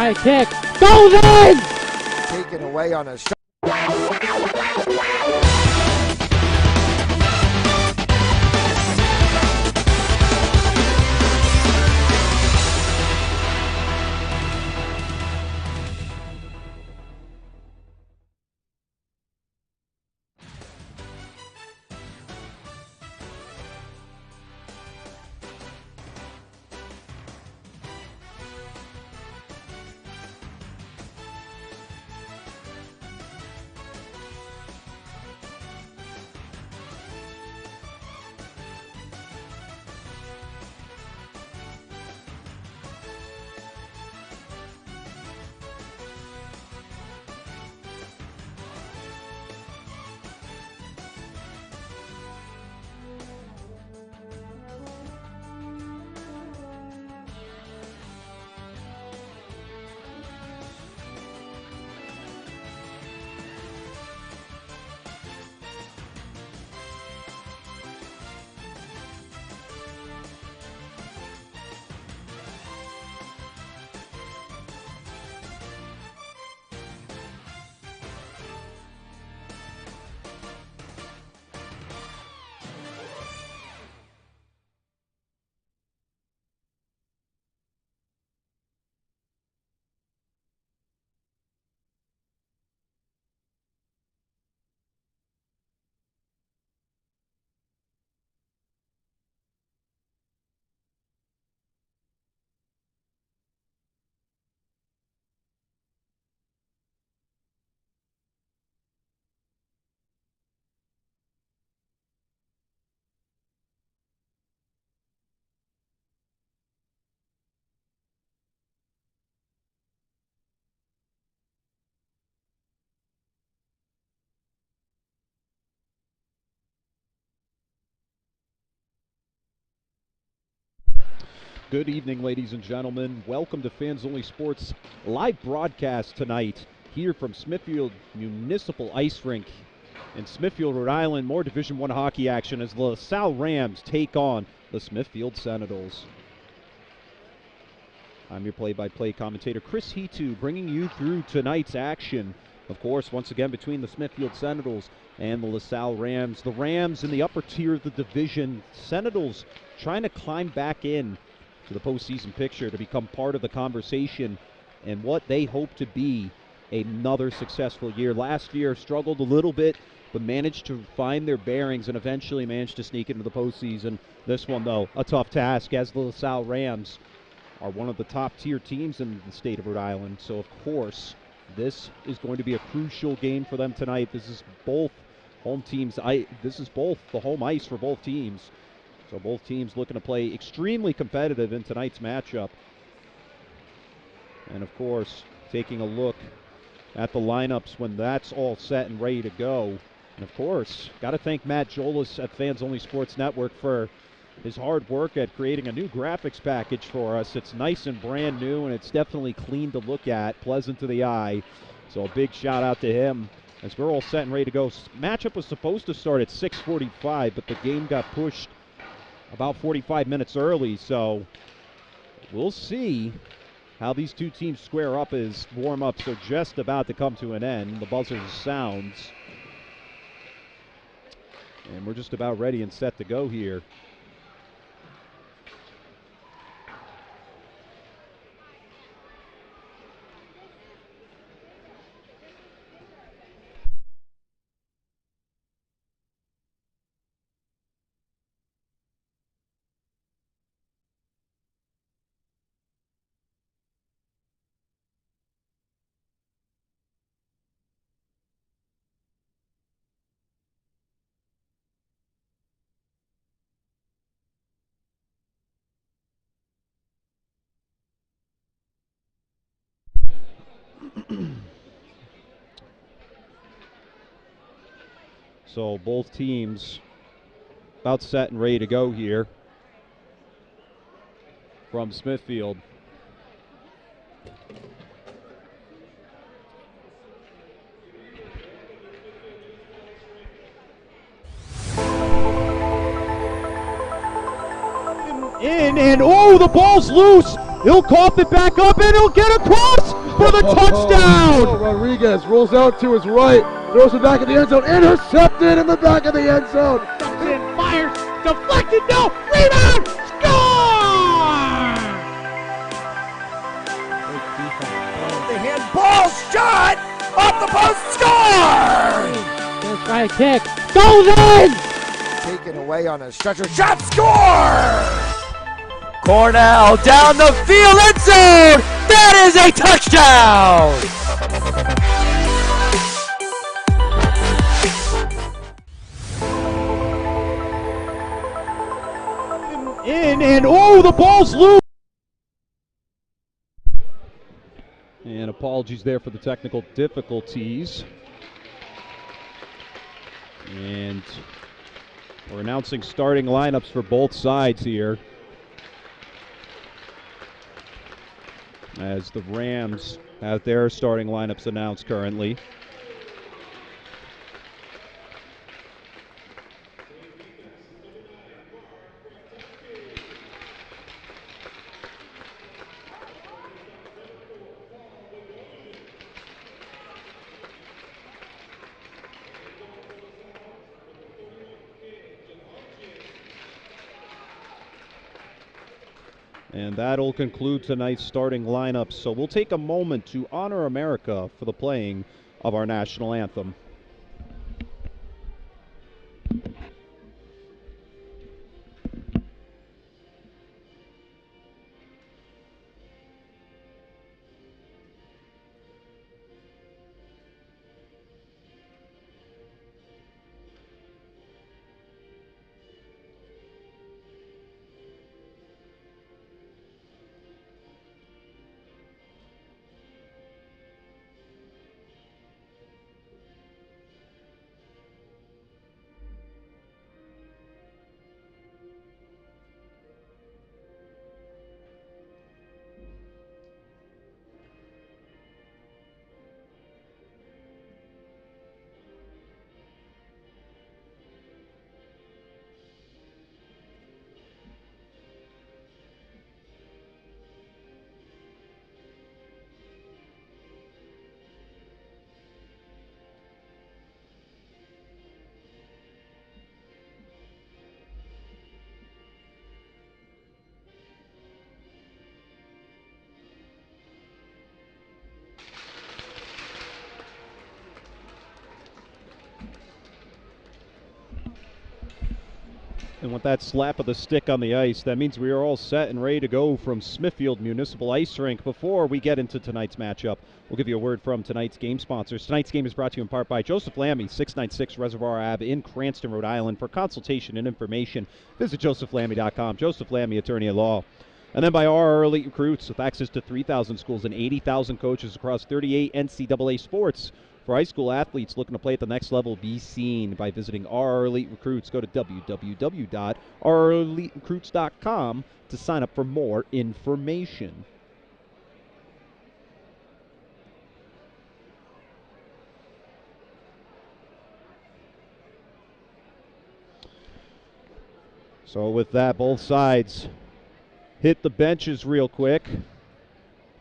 High kick. Goes in! Taken away on a shot. Good evening, ladies and gentlemen. Welcome to Fans Only Sports live broadcast tonight here from Smithfield Municipal Ice Rink in Smithfield, Rhode Island. More Division I hockey action as the Salle Rams take on the Smithfield Sentinels. I'm your play-by-play commentator, Chris Hetu, bringing you through tonight's action. Of course, once again, between the Smithfield Sentinels and the LaSalle Rams. The Rams in the upper tier of the division. Sentinels trying to climb back in to the postseason picture to become part of the conversation and what they hope to be another successful year. Last year struggled a little bit, but managed to find their bearings and eventually managed to sneak into the postseason. This one, though, a tough task, as the LaSalle Rams are one of the top-tier teams in the state of Rhode Island. So, of course, this is going to be a crucial game for them tonight. This is both home teams. This is both the home ice for both teams. So both teams looking to play extremely competitive in tonight's matchup. And, of course, taking a look at the lineups when that's all set and ready to go. And, of course, got to thank Matt Jolis at Fans Only Sports Network for his hard work at creating a new graphics package for us. It's nice and brand new, and it's definitely clean to look at, pleasant to the eye. So a big shout out to him as we're all set and ready to go. Matchup was supposed to start at 6:45, but the game got pushed about 45 minutes early, so we'll see how these two teams square up as warm-ups are just about to come to an end. The buzzer sounds, and we're just about ready and set to go here. So both teams about set and ready to go here from Smithfield. In, and oh, the ball's loose. He'll cough it back up, and he'll get across. for the touchdown! Oh, Rodriguez rolls out to his right, throws it back in the end zone, intercepted in the back of the end zone. Fires, deflected, no, rebound, score! The handball shot off the post, score! First try kick, goes in! Taken away on a stretcher, shot, score! Cornell down the field, end zone! That is a touchdown! In and oh, the ball's loose! And apologies there for the technical difficulties. And we're announcing starting lineups for both sides here, as the Rams have their starting lineups announced currently. And that'll conclude tonight's starting lineup. So we'll take a moment to honor America for the playing of our national anthem. And with that slap of the stick on the ice, that means we are all set and ready to go from Smithfield Municipal Ice Rink. Before we get into tonight's matchup, we'll give you a word from tonight's game sponsors. Tonight's game is brought to you in part by Joseph Lammy, 696 Reservoir Ave in Cranston, Rhode Island. For consultation and information, visit josephlammy.com. Joseph Lammy, attorney at law. And then by our Elite Recruits, with access to 3,000 schools and 80,000 coaches across 38 NCAA sports. For high school athletes looking to play at the next level, be seen by visiting our Elite Recruits. Go to www.oureliterecruits.com to sign up for more information. So with that, both sides hit the benches real quick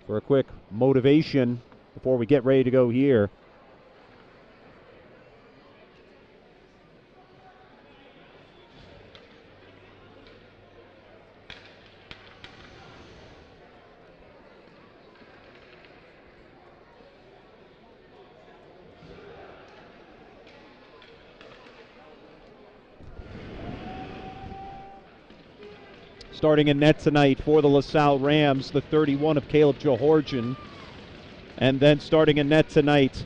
for a quick motivation before we get ready to go here. Starting in net tonight for the LaSalle Rams, the 31 of Caleb Johorgian. And then starting in net tonight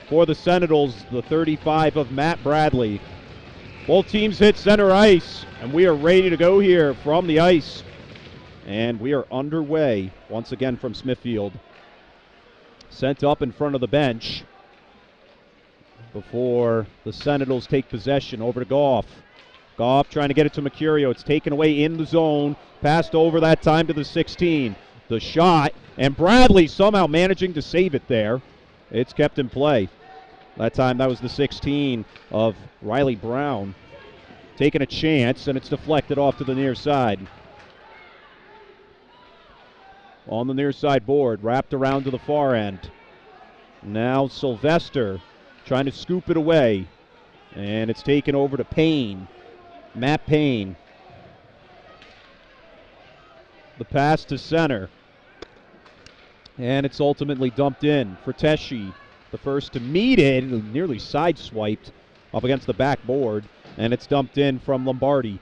for the Sentinels, the 35 of Matt Bradley. Both teams hit center ice, and we are ready to go here from the ice. And we are underway once again from Smithfield. Sent up in front of the bench before the Sentinels take possession. Over to Goff. Goff trying to get it to Mercurio. It's taken away in the zone. Passed over that time to the 16. The shot, and Bradley somehow managing to save it there. It's kept in play. That time that was the 16 of Riley Brown. Taking a chance, and it's deflected off to the near side. on the near side board, wrapped around to the far end. Now Sylvester trying to scoop it away, and it's taken over to Payne. Matt Payne. The pass to center, and it's ultimately dumped in. Frateschi, the first to meet it, nearly sideswiped up against the backboard, and it's dumped in from Lombardi.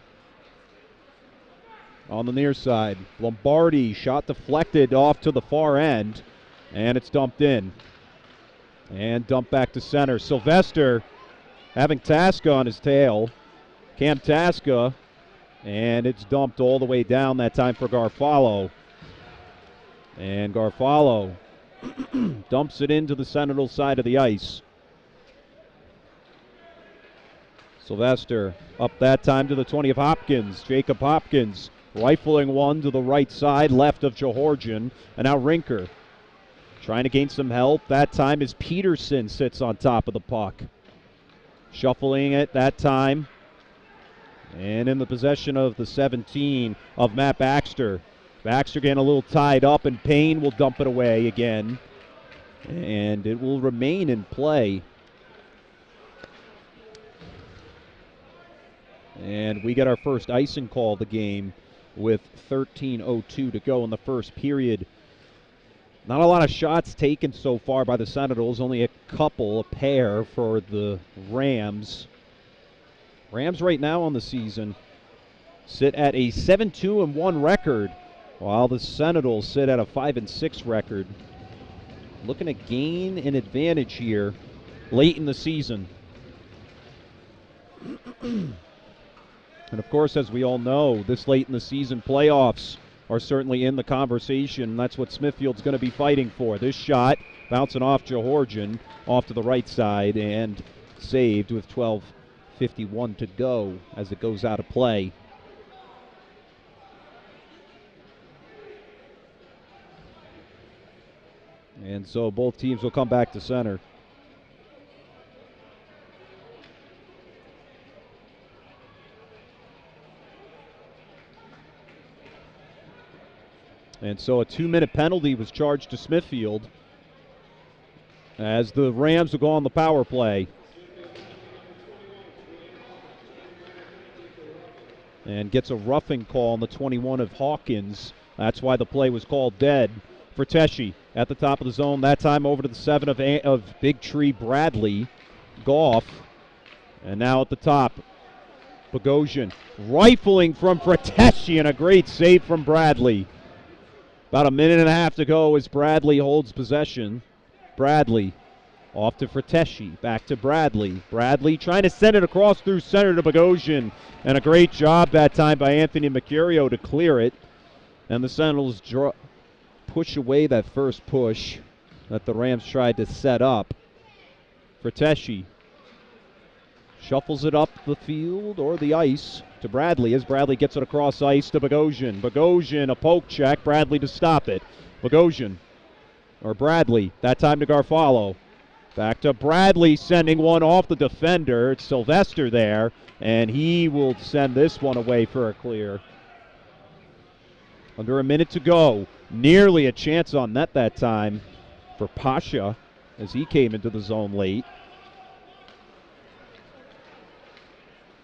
On the near side, Lombardi, shot deflected off to the far end, and it's dumped in. And dumped back to center. Sylvester having Tasca on his tail. Cam Tasca, and it's dumped all the way down that time for Garfalo. And Garfalo dumps it into the Senegal side of the ice. Sylvester up that time to the 20 of Hopkins. Jacob Hopkins rifling one to the right side, left of Georgian. And now Rinker trying to gain some help. That time as Peterson sits on top of the puck. Shuffling it that time. And in the possession of the 17 of Matt Baxter. Baxter getting a little tied up, and Payne will dump it away again. And it will remain in play. And we get our first icing call of the game with 13:02 to go in the first period. Not a lot of shots taken so far by the Senators, only a pair for the Rams. Rams right now on the season sit at a 7-2-1 record, while the Senators sit at a 5-6 record. Looking to gain an advantage here late in the season. And of course, as we all know, this late in the season, playoffs are certainly in the conversation. That's what Smithfield's going to be fighting for. This shot bouncing off Georgian off to the right side and saved with 12:51 to go as it goes out of play. And so both teams will come back to center. And so a 2-minute penalty was charged to Smithfield as the Rams will go on the power play. And gets a roughing call on the 21 of Hawkins. That's why the play was called dead. Frateschi at the top of the zone. That time over to the 7 of Big Tree Bradley. Goff. And now at the top, Bogosian rifling from Frateschi, and a great save from Bradley. About a minute and a half to go as Bradley holds possession. Bradley off to Frateschi, back to Bradley. Bradley trying to send it across through center to Bogosian, and a great job that time by Anthony Mercurio to clear it. And the Sentinels push away that first push that the Rams tried to set up. Frateschi shuffles it up the field or the ice to Bradley as Bradley gets it across ice to Bogosian. Bogosian, a poke check, Bradley to stop it. Bogosian, or Bradley, that time to Garfalo. Back to Bradley, sending one off the defender. It's Sylvester there, and he will send this one away for a clear. Under a minute to go. Nearly a chance on net that time for Pasha as he came into the zone late.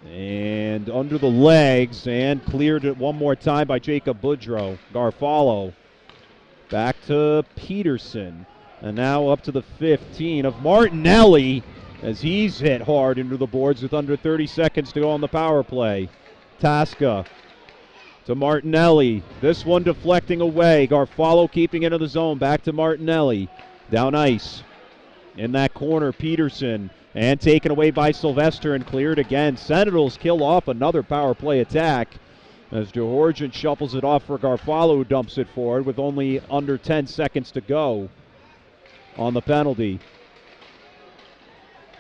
And under the legs, and cleared it one more time by Jacob Boudreau. Garfalo back to Peterson. And now up to the 15 of Martinelli as he's hit hard into the boards with under 30 seconds to go on the power play. Tasca to Martinelli. This one deflecting away. Garfalo keeping it in the zone. Back to Martinelli. Down ice. In that corner, Peterson. And taken away by Sylvester and cleared again. Sentinels kill off another power play attack as Georgian shuffles it off for Garfalo, who dumps it forward with only under 10 seconds to go on the penalty.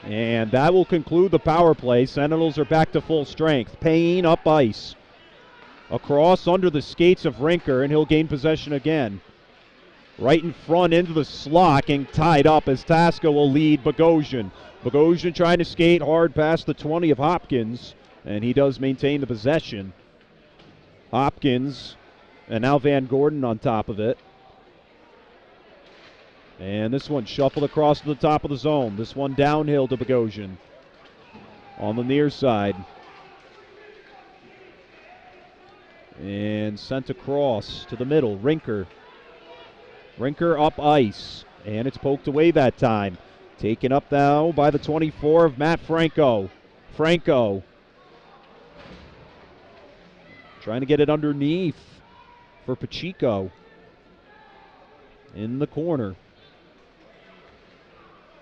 And that will conclude the power play. Sentinels are back to full strength. Payne up ice. Across under the skates of Rinker, and he'll gain possession again. Right in front into the slot, getting tied up as Tasca will lead Bogosian. Bogosian trying to skate hard past the 20 of Hopkins, and he does maintain the possession. Hopkins, and now Van Gordon on top of it. And this one shuffled across to the top of the zone. This one downhill to Bogosian on the near side. And sent across to the middle. Rinker up ice. And it's poked away that time. Taken up now by the 24 of Matt Franco. Franco trying to get it underneath for Pacheco. In the corner.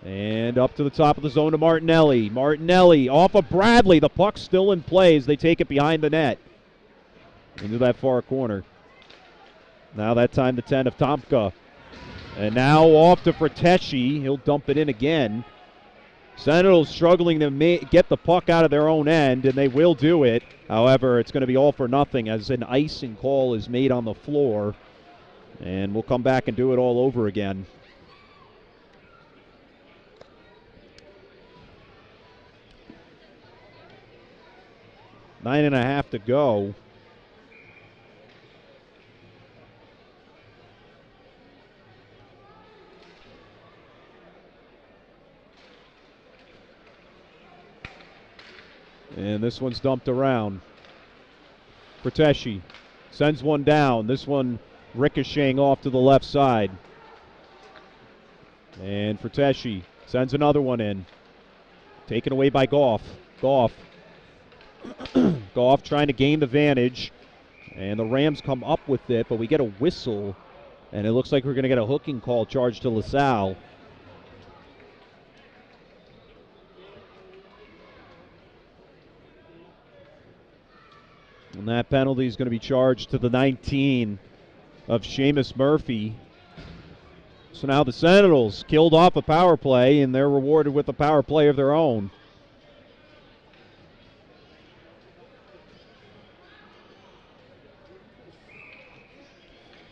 And up to the top of the zone to Martinelli. Martinelli off of Bradley. The puck's still in play as they take it behind the net. Into that far corner. Now that time the 10 of Tomka. And now off to Frateschi. He'll dump it in again. Sentinels struggling to get the puck out of their own end, and they will do it. However, it's going to be all for nothing as an icing call is made on the floor. And we'll come back and do it all over again. Nine and a half to go. And this one's dumped around. Frateschi sends one down. This one ricocheting off to the left side. And Frateschi sends another one in. Taken away by Goff. Goff trying to gain the vantage. And the Rams come up with it, but we get a whistle. And it looks like we're going to get a hooking call charged to LaSalle. And that penalty is going to be charged to the 19 of Seamus Murphy. So now the Sentinels killed off a power play, and they're rewarded with a power play of their own.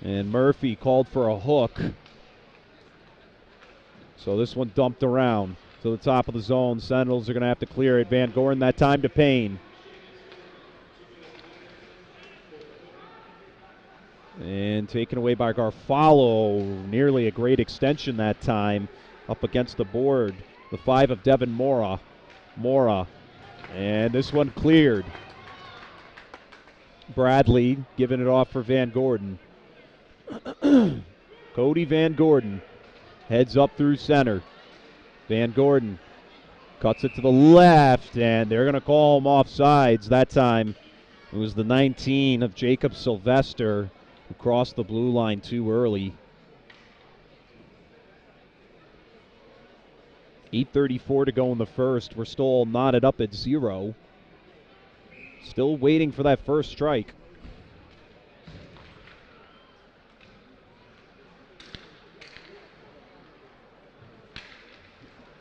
And Murphy called for a hook. So this one dumped around to the top of the zone. Sentinels are going to have to clear it. Van Goren that time to Payne. And taken away by Garfalo. Nearly a great extension that time. Up against the board. The 5 of Devin Mora. And this one cleared. Bradley giving it off for Van Gordon. Cody Van Gordon heads up through center. Van Gordon cuts it to the left, and they're going to call him offsides. That time it was the 19 of Jacob Sylvester who crossed the blue line too early. 8:34 to go in the first. We're still knotted up at 0. Still waiting for that first strike.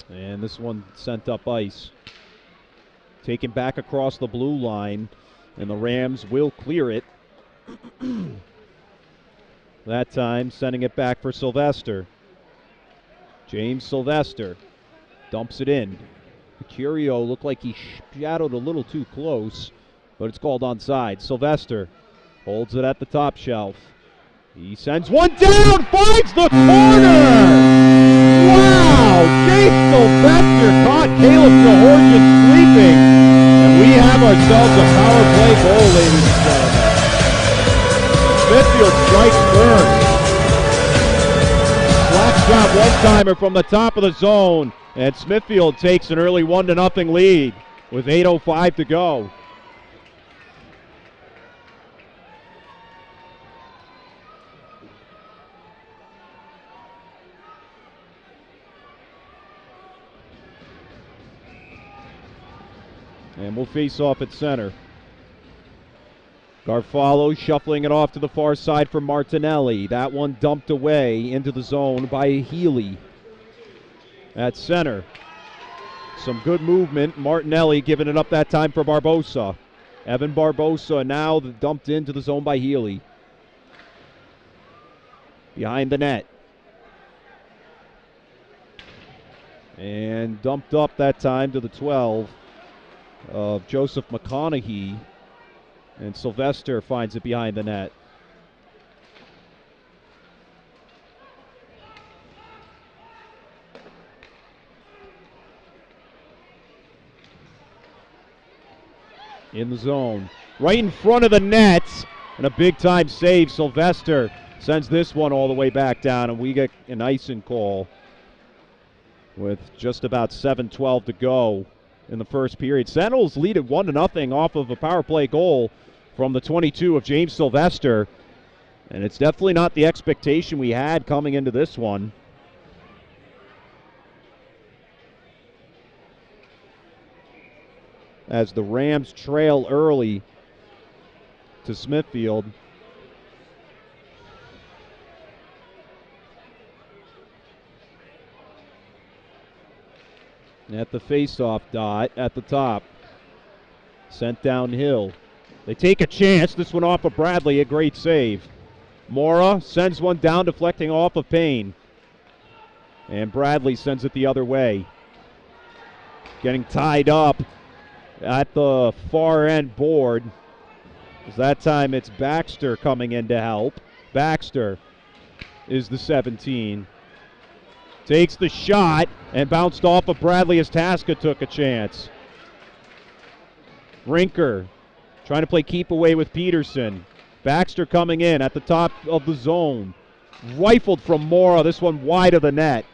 And this one sent up ice. Taken back across the blue line, and the Rams will clear it. That time, sending it back for Sylvester. James Sylvester dumps it in. Mercurio looked like he shadowed a little too close, but it's called onside. Sylvester holds it at the top shelf. He sends one down, finds the corner! Wow! James Sylvester caught Caleb Georgian sleeping, and we have ourselves a power play goal, ladies and gentlemen. Smithfield strikes first. Black shot one-timer from the top of the zone, and Smithfield takes an early 1-0 lead with 8:05 to go. And we'll face off at center. Garfalo shuffling it off to the far side for Martinelli. That one dumped away into the zone by Healy. At center. Some good movement. Martinelli giving it up that time for Barbosa. Evan Barbosa now dumped into the zone by Healy. Behind the net. And dumped up that time to the 12 of Joseph McConaughey. And Sylvester finds it behind the net. in the zone. Right in front of the nets, and a big-time save. Sylvester sends this one all the way back down, and we get an icing call with just about 7:12 to go in the first period. Sentinels lead at 1-0 off of a power play goal from the 22 of James Sylvester, and it's definitely not the expectation we had coming into this one. As the Rams trail early to Smithfield. At the face-off dot at the top. Sent downhill. They take a chance. This one off of Bradley, a great save. Mora sends one down, deflecting off of Payne. And Bradley sends it the other way. Getting tied up at the far end board. As that time it's Baxter coming in to help. Baxter is the 17. Takes the shot and bounced off of Bradley as Tasca took a chance. Rinker trying to play keep away with Peterson. Baxter coming in at the top of the zone. Rifled from Mora, this one wide of the net.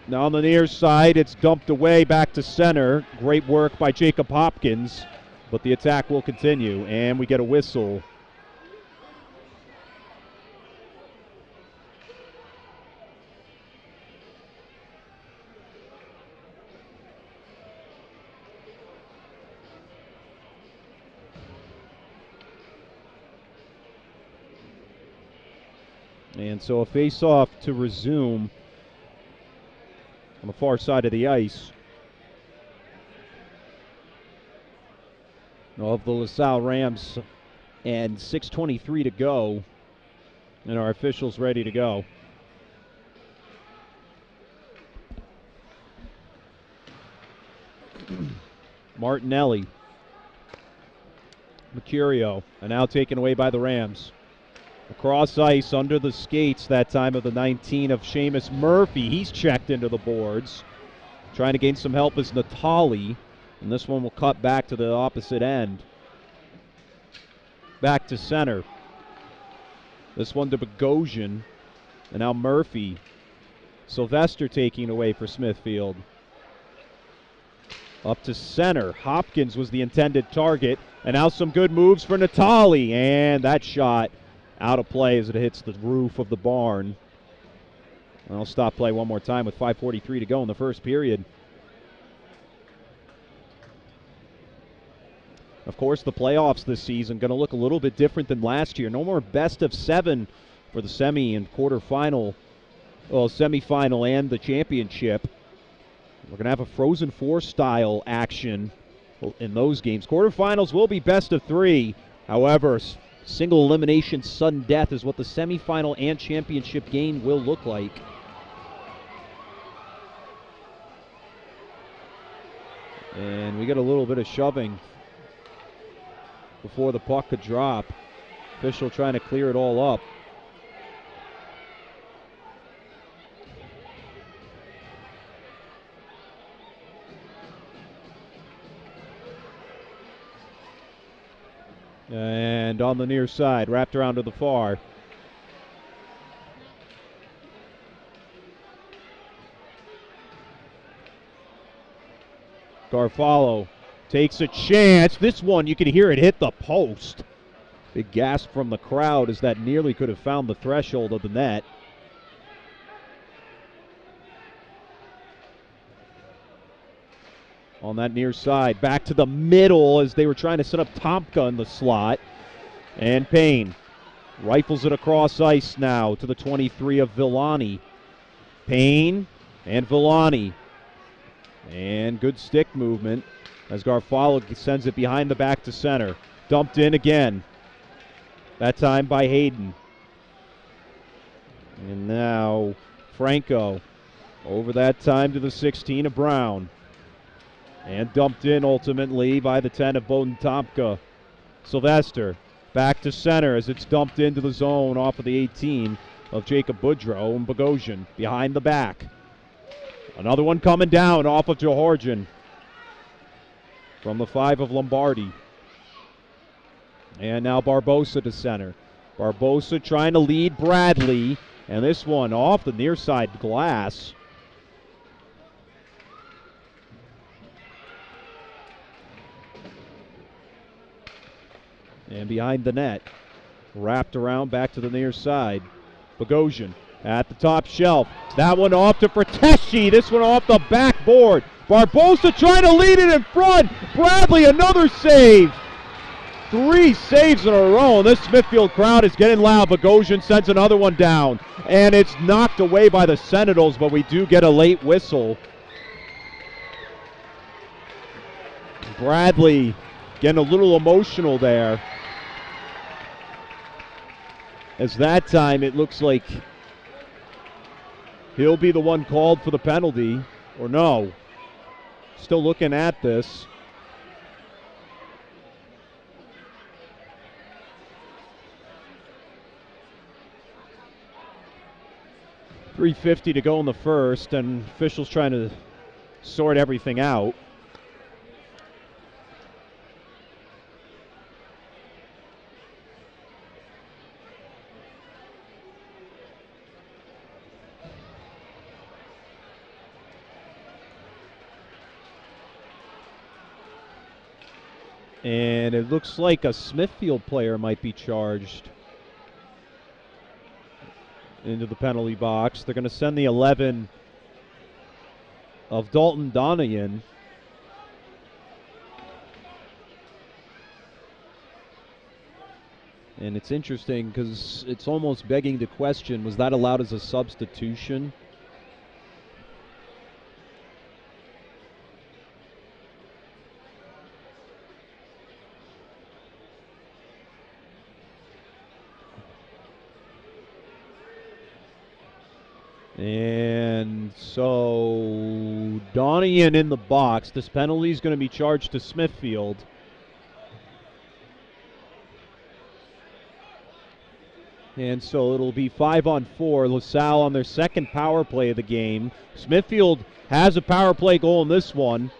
Now on the near side, it's dumped away back to center. Great work by Jacob Hopkins, but the attack will continue, and we get a whistle. And so a face-off to resume on the far side of the ice of the LaSalle Rams, and 6:23 to go, and our officials ready to go. Martinelli, Mercurio, and now taken away by the Rams. Across ice, under the skates that time of the 19 of Seamus Murphy. He's checked into the boards. Trying to gain some help is Natali. And this one will cut back to the opposite end. Back to center. This one to Bogosian. And now Murphy. Sylvester taking away for Smithfield. Up to center. Hopkins was the intended target. And now some good moves for Natali. And that shot out of play as it hits the roof of the barn. I'll stop play one more time with 5:43 to go in the first period. Of course, the playoffs this season going to look a little bit different than last year. No more best of 7 for the semi and quarterfinal, well, semifinal and the championship. We're going to have a Frozen Four style action in those games. Quarterfinals will be best of 3. However, single elimination sudden death is what the semifinal and championship game will look like. And we get a little bit of shoving before the puck could drop. Official trying to clear it all up. And on the near side, wrapped around to the far. Garfalo takes a chance. This one, you can hear it hit the post. Big gasp from the crowd as that nearly could have found the threshold of the net. On that near side, back to the middle as they were trying to set up Tomka in the slot. And Payne rifles it across ice now to the 23 of Villani. Payne and Villani. And good stick movement as Garfalo sends it behind the back to center. Dumped in again. That time by Hayden. And now Franco over that time to the 16 of Brown. And dumped in ultimately by the 10 of Bowden Tomka. Sylvester back to center as it's dumped into the zone off of the 18 of Jacob Boudreau, and Bogosian behind the back. Another one coming down off of Johorjan. from the 5 of Lombardi. And now Barbosa to center. Barbosa trying to lead Bradley, and this one off the near side glass. And behind the net, wrapped around back to the near side. Bogosian at the top shelf. That one off to Fratteschi. This one off the backboard. Barbosa trying to lead it in front. Bradley, another save. 3 saves in a row. This Smithfield crowd is getting loud. Bogosian sends another one down. And it's knocked away by the Sentinels, but we do get a late whistle. Bradley getting a little emotional there. As that time it looks like he'll be the one called for the penalty. Or no. Still looking at this. .350 to go in the first, and officials trying to sort everything out. And it looks like a Smithfield player might be charged into the penalty box. They're going to send the 11 of Dalton Donahan. And it's interesting because it's almost begging the question, was that allowed as a substitution? And so Donahan in the box. This penalty is going to be charged to Smithfield. And so it'll be 5-on-4. LaSalle on their second power play of the game. Smithfield has a power play goal in this one.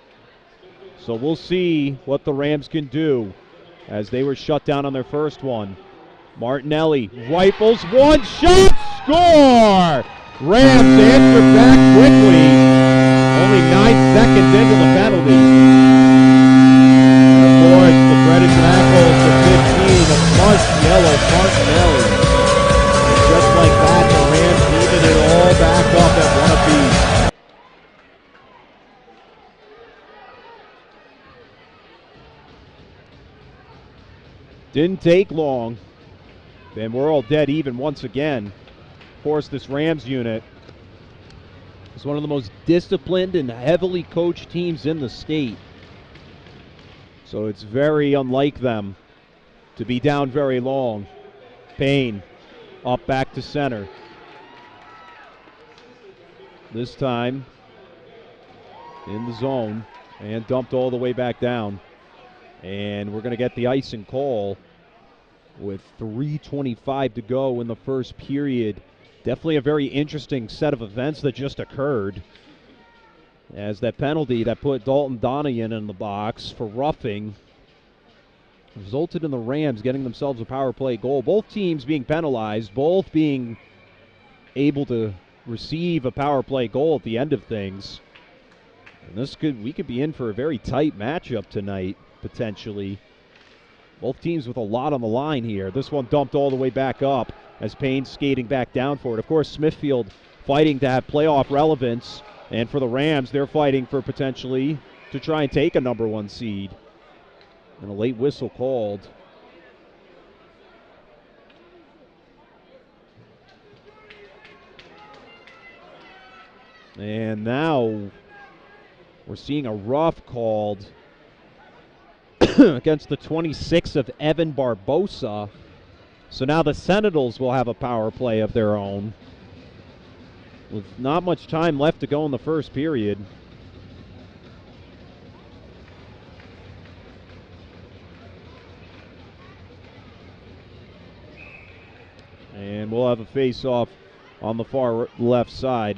So we'll see what the Rams can do as they were shut down on their first one. Martinelli rifles one shot, score! Rams answer back quickly. Only 9 seconds into the penalty. Of course, the credit to that goal to 15 of Martinelli. And just like that, the Rams needed it all back up at one apiece. Didn't take long. And we're all dead even once again. Of course, this Rams unit is one of the most disciplined and heavily coached teams in the state. So it's very unlike them to be down very long. Payne up back to center. This time in the zone and dumped all the way back down. And we're going to get the icing call with 3:25 to go in the first period. Definitely a very interesting set of events that just occurred, as that penalty that put Dalton Donahan in the box for roughing resulted in the Rams getting themselves a power play goal. Both teams being penalized, both being able to receive a power play goal at the end of things. And we could be in for a very tight matchup tonight, potentially. Both teams with a lot on the line here. This one dumped all the way back up as Payne's skating back down for it. Of course, Smithfield fighting to have playoff relevance. And for the Rams, they're fighting for potentially to try and take a number 1 seed. And a late whistle called. And now we're seeing a rough called against the 26 of Evan Barbosa. So now the Sentinels will have a power play of their own with not much time left to go in the first period. And we'll have a face-off on the far left side.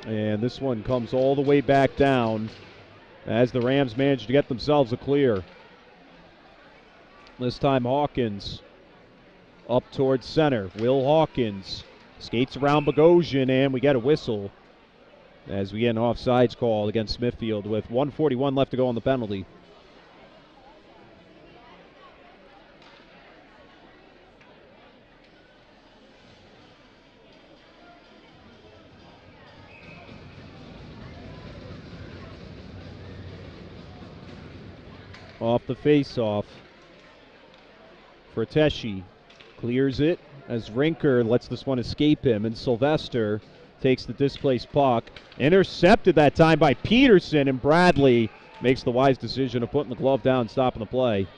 And this one comes all the way back down as the Rams manage to get themselves a clear. This time Hawkins up towards center. Will Hawkins skates around Bogosian, and we get a whistle as we get an offsides call against Smithfield with 1:41 left to go on the penalty. Off the face-off. Fratteschi clears it as Rinker lets this one escape him, and Sylvester takes the displaced puck. Intercepted that time by Peterson, and Bradley makes the wise decision of putting the glove down and stopping the play.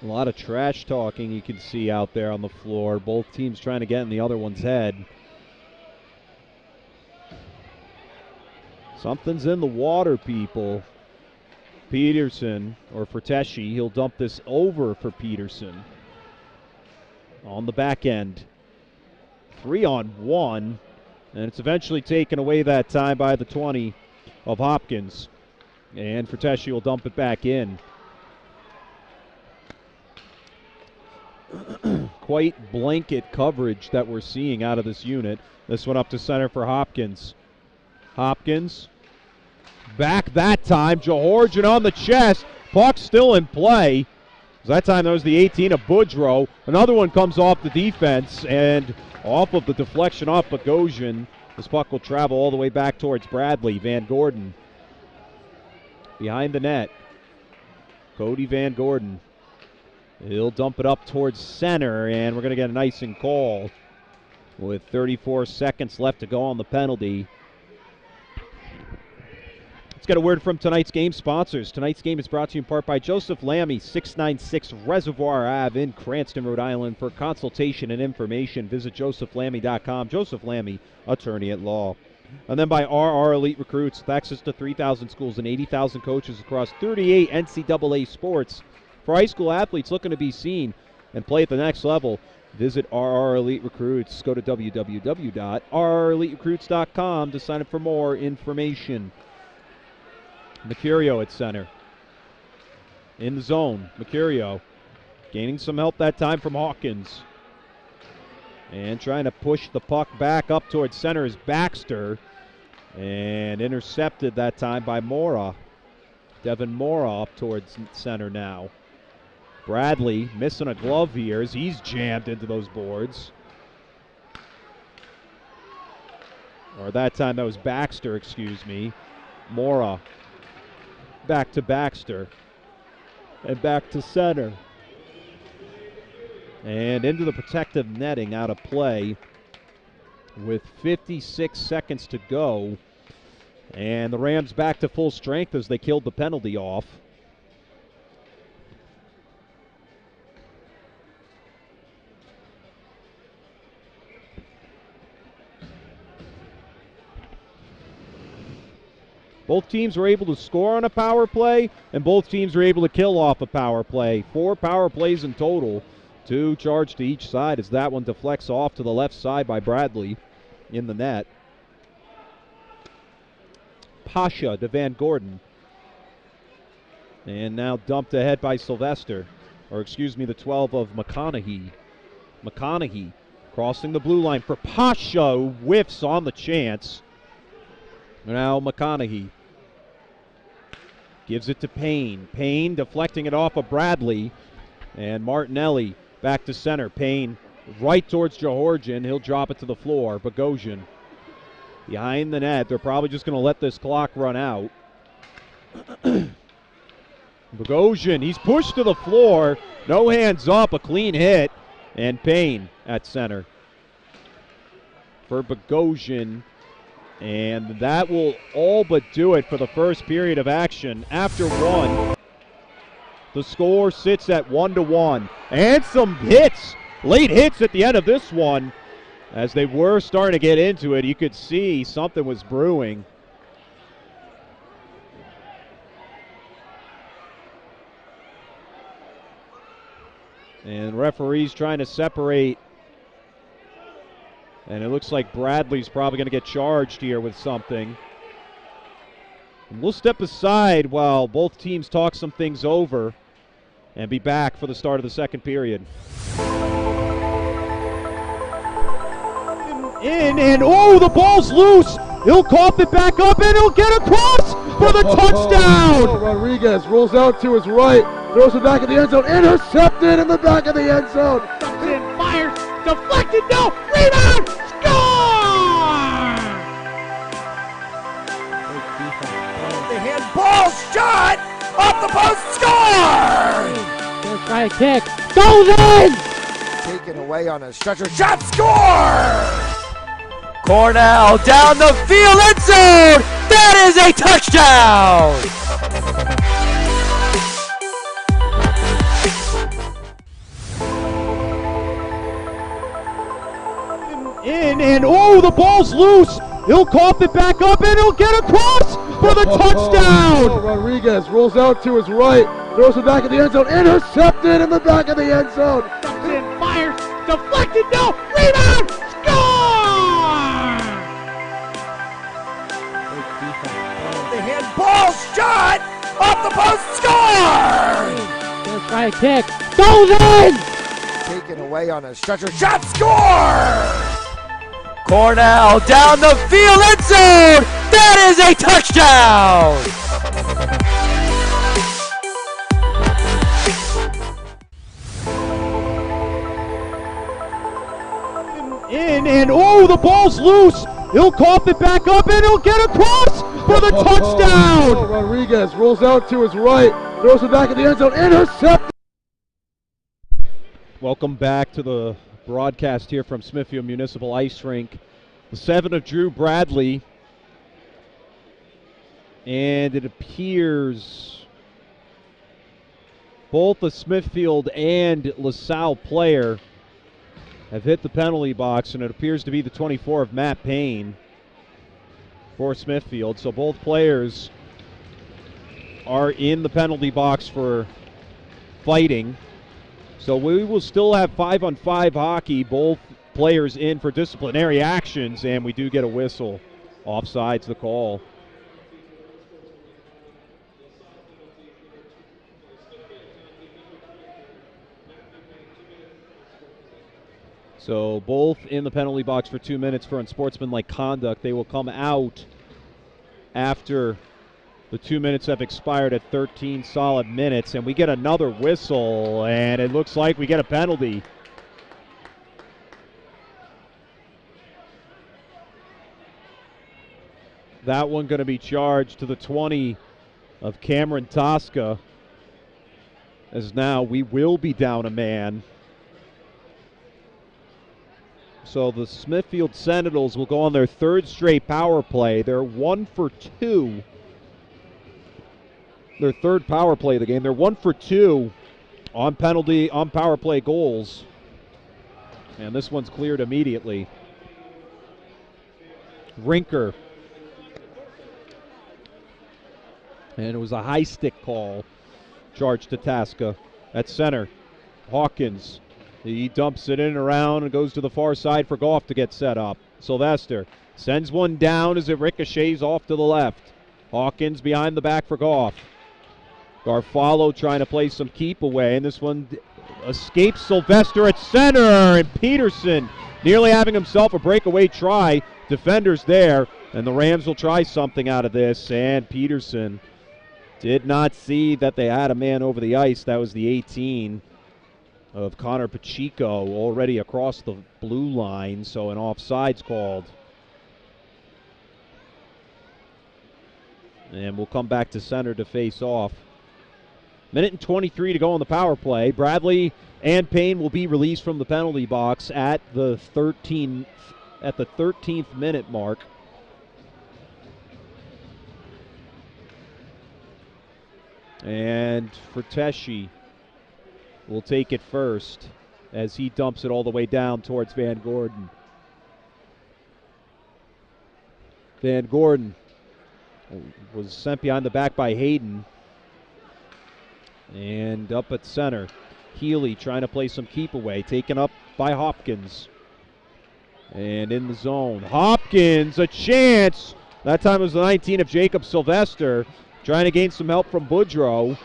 A lot of trash talking you can see out there on the floor. Both teams trying to get in the other one's head. Something's in the water, people. Peterson, or Fratteschi, he'll dump this over for Peterson. On the back end. 3-on-1. And it's eventually taken away that time by the 20 of Hopkins. And Fratteschi will dump it back in. Quite blanket coverage that we're seeing out of this unit. This one up to center for Hopkins. Hopkins back that time. Georgian on the chest. Puck still in play. That time that was the 18 of Boudreau. Another one comes off the defense and off of the deflection off Bogosian. This puck will travel all the way back towards Bradley. Van Gordon behind the net. Cody Van Gordon. He'll dump it up towards center, and we're going to get an icing call with 34 seconds left to go on the penalty. Let's get a word from tonight's game sponsors. Tonight's game is brought to you in part by Joseph Lammy, 696 Reservoir Ave in Cranston, Rhode Island. For consultation and information, visit josephlammy.com. Joseph Lammy, attorney at law. And then by RR Elite Recruits, with access to 3,000 schools and 80,000 coaches across 38 NCAA sports. For high school athletes looking to be seen and play at the next level, visit RR Elite Recruits. Go to www.rreliterecruits.com to sign up for more information. Mercurio at center. In the zone, Mercurio gaining some help that time from Hawkins. And trying to push the puck back up towards center is Baxter. And intercepted that time by Mora. Devin Mora up towards center now. Bradley missing a glove here as he's jammed into those boards. Or that time that was Baxter, excuse me. Mora back to Baxter. And back to center. And into the protective netting, out of play with 56 seconds to go. And the Rams back to full strength as they killed the penalty off. Both teams were able to score on a power play, and both teams were able to kill off a power play. 4 power plays in total, 2 charged to each side as that one deflects off to the left side by Bradley in the net. Pasha to Van Gordon. And now dumped ahead by Sylvester, or excuse me, the 12 of McConaughey. McConaughey crossing the blue line for Pasha, who whiffs on the chance. Now McConaughey gives it to Payne. Payne deflecting it off of Bradley. And Martinelli back to center. Payne right towards Georgian. He'll drop it to the floor. Bogosian behind the net. They're probably just going to let this clock run out. Bogosian, he's pushed to the floor. No hands up, a clean hit. And Payne at center for Bogosian. And that will all but do it for the first period of action. After one, the score sits at 1-1. And some hits, late hits at the end of this one. As they were starting to get into it, you could see something was brewing. And referees trying to separate. And it looks like Bradley's probably going to get charged here with something. And we'll step aside while both teams talk some things over and be back for the start of the second period. Oh, the ball's loose. He'll cough it back up, and he'll get across for the touchdown. Rodriguez rolls out to his right, throws it back in the end zone, intercepted in the back of the end zone. Fires, deflected, no, rebound, score! The handball shot off the post, score! Gonna try a kick, goes in! Taken away on a stretcher shot, score! Cornell down the field, end zone! That is a touchdown! Oh, the ball's loose. He'll cough it back up, and he'll get across for the touchdown. Rodriguez rolls out to his right, throws it back in the end zone, intercepted in the back of the end zone. Fires, deflected, no, rebound, score! The handball shot off the post, score! Gonna try a kick, goes in! Taken away on a stretcher shot, score! Cornell down the field, end zone! That is a touchdown! Oh, the ball's loose. He'll cough it back up, and he'll get across for the touchdown. Rodriguez rolls out to his right, throws it back in the end zone, intercepted. Welcome back to the broadcast here from Smithfield Municipal Ice Rink. The 7 of Drew Bradley. And it appears both the Smithfield and LaSalle player have hit the penalty box, and it appears to be the 24 of Matt Payne for Smithfield. So both players are in the penalty box for fighting. So we will still have 5-on-5 hockey, both players in for disciplinary actions, and we do get a whistle. Offside's the call. So both in the penalty box for 2 minutes for unsportsmanlike conduct. They will come out after the 2 minutes have expired at 13 solid minutes, and we get another whistle, and it looks like we get a penalty. That one going to be charged to the 20 of Cameron Tosca, as now we will be down a man. So the Smithfield Sentinels will go on their third straight power play. They're 1 for 2. Their third power play of the game. They're 1 for 2 on power play goals. And this one's cleared immediately. Rinker. And it was a high stick call charged to Tasca at center. Hawkins. He dumps it in and around and goes to the far side for Goff to get set up. Sylvester sends one down as it ricochets off to the left. Hawkins behind the back for Goff. Garfalo trying to play some keep away, and this one escapes Sylvester at center, and Peterson nearly having himself a breakaway try. Defenders there, and the Rams will try something out of this, and Peterson did not see that they had a man over the ice. That was the 18 of Connor Pacheco already across the blue line, so an offside's called. And we'll come back to center to face off. Minute and 23 to go on the power play. Bradley and Payne will be released from the penalty box at the 13th minute mark. And Ferteschi will take it first as he dumps it all the way down towards Van Gordon. Van Gordon was sent behind the back by Hayden. And up at center, Healy trying to play some keep away, taken up by Hopkins. And in the zone. Hopkins, a chance. That time it was the 19 of Jacob Sylvester, trying to gain some help from Boudreaux.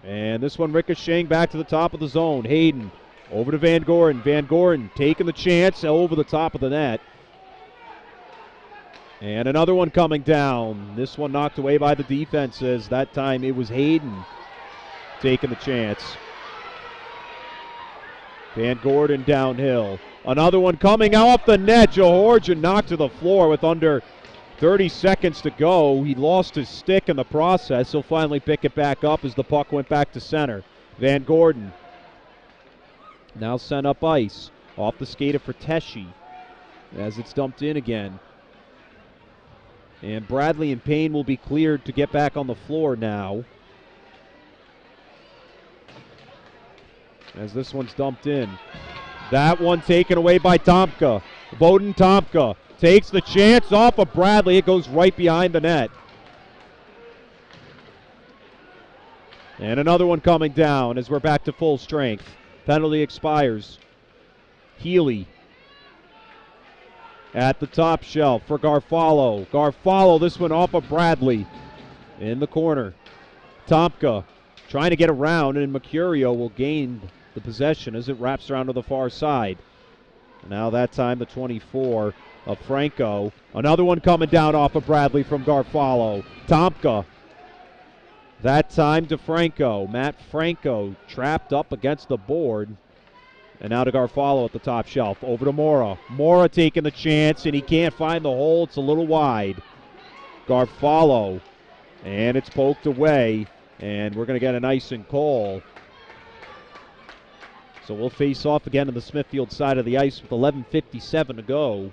And this one ricocheting back to the top of the zone. Hayden over to Van Gordon. Van Gordon taking the chance over the top of the net. And another one coming down. This one knocked away by the defenses. That time it was Hayden taking the chance. Van Gordon downhill. Another one coming off the net. Johorjan knocked to the floor with under 30 seconds to go. He lost his stick in the process. He'll finally pick it back up as the puck went back to center. Van Gordon now sent up ice. Off the skate of Frateshi as it's dumped in again. And Bradley and Payne will be cleared to get back on the floor now. As this one's dumped in. That one taken away by Tomka. Bowden Tomka takes the chance off of Bradley. It goes right behind the net. And another one coming down as we're back to full strength. Penalty expires. Healy at the top shelf for Garfalo. Garfalo, this one off of Bradley. In the corner. Tomka trying to get around, and Mercurio will gain the possession as it wraps around to the far side. Now that time the 24 of Franco. Another one coming down off of Bradley from Garfalo. Tomka. That time to Franco. Matt Franco trapped up against the board. And now to Garfalo at the top shelf. Over to Mora. Mora taking the chance, and he can't find the hole. It's a little wide. Garfalo. And it's poked away. And we're going to get an icing call. So we'll face off again on the Smithfield side of the ice with 11:57 to go.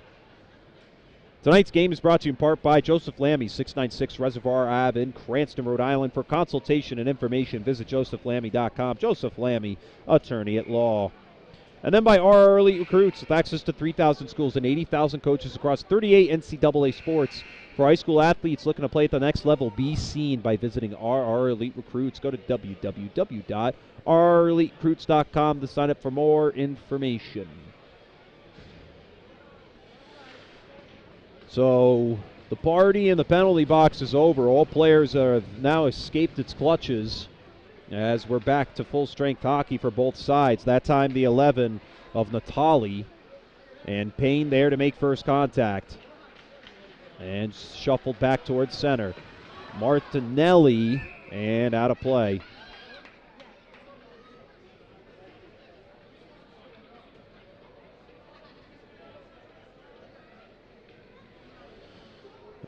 Tonight's game is brought to you in part by Joseph Lammy, 696 Reservoir Ave in Cranston, Rhode Island. For consultation and information, visit josephlammy.com. Joseph Lammy, attorney at law. And then by RR Elite Recruits, with access to 3,000 schools and 80,000 coaches across 38 NCAA sports. For high school athletes looking to play at the next level, be seen by visiting RR Elite Recruits. Go to www.rreliterecruits.com to sign up for more information. So the party in the penalty box is over. All players have now escaped its clutches as we're back to full-strength hockey for both sides. That time the 11 of Natali, and Payne there to make first contact. And shuffled back towards center. Martinelli, and out of play.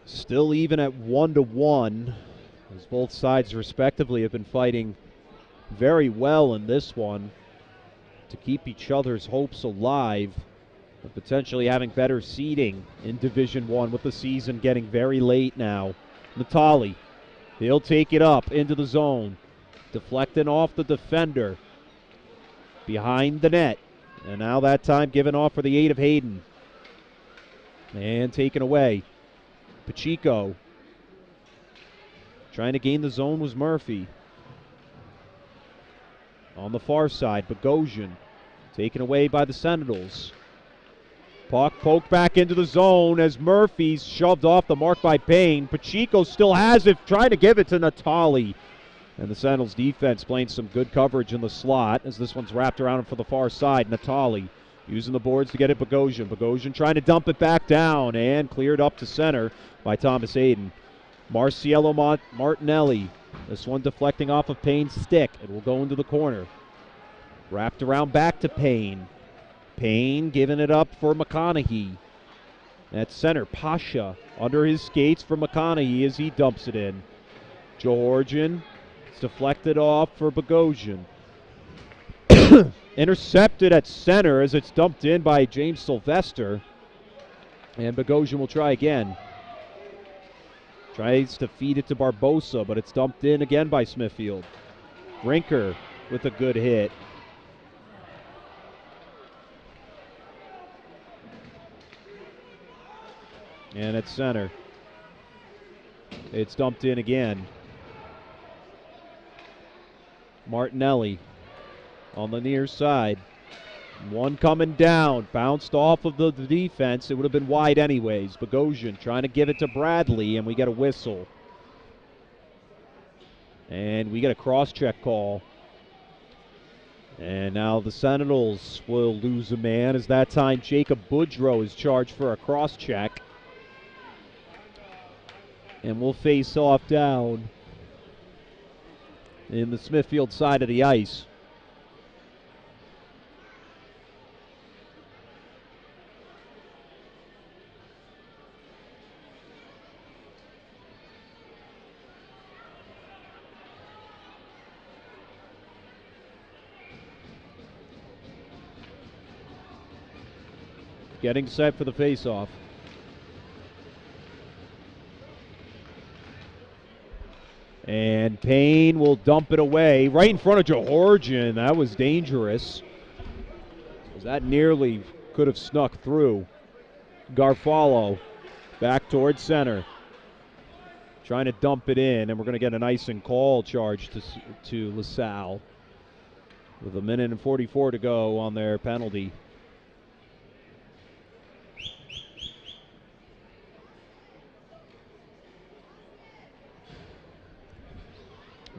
Still even at 1-1, as both sides respectively have been fighting very well in this one to keep each other's hopes alive of potentially having better seeding in Division I with the season getting very late now. Natali, he'll take it up into the zone, deflecting off the defender behind the net, and now that time given off for the 8 of Hayden, and taken away. Pacheco trying to gain the zone was Murphy. On the far side, Bogosian taken away by the Sentinels. Puck poked back into the zone as Murphy's shoved off the mark by Payne. Pacheco still has it, trying to give it to Natali. And the Sentinels defense playing some good coverage in the slot as this one's wrapped around him for the far side. Natali using the boards to get it Bogosian. Bogosian trying to dump it back down and cleared up to center by Thomas Hayden. Marciello Martinelli. This one deflecting off of Payne's stick. It will go into the corner. Wrapped around back to Payne. Payne giving it up for McConaughey. At center, Pasha under his skates for McConaughey as he dumps it in. Georgian. It's deflected off for Bogosian. Intercepted at center as it's dumped in by James Sylvester. And Bogosian will try again. Tries to feed it to Barbosa, but it's dumped in again by Smithfield. Rinker with a good hit. And at center, it's dumped in again. Martinelli on the near side. One coming down, bounced off of the defense. It would have been wide anyways. Bogosian trying to give it to Bradley, and we get a whistle. And we get a cross-check call. And now the Sentinels will lose a man, as that time Jacob Boudreau is charged for a cross-check. And we'll face off down in the Smithfield side of the ice. Getting set for the face-off. And Payne will dump it away right in front of Georgian. That was dangerous. That nearly could have snuck through. Garfalo back towards center. Trying to dump it in, and we're going to get an icing call charge to LaSalle with 1:44 to go on their penalty.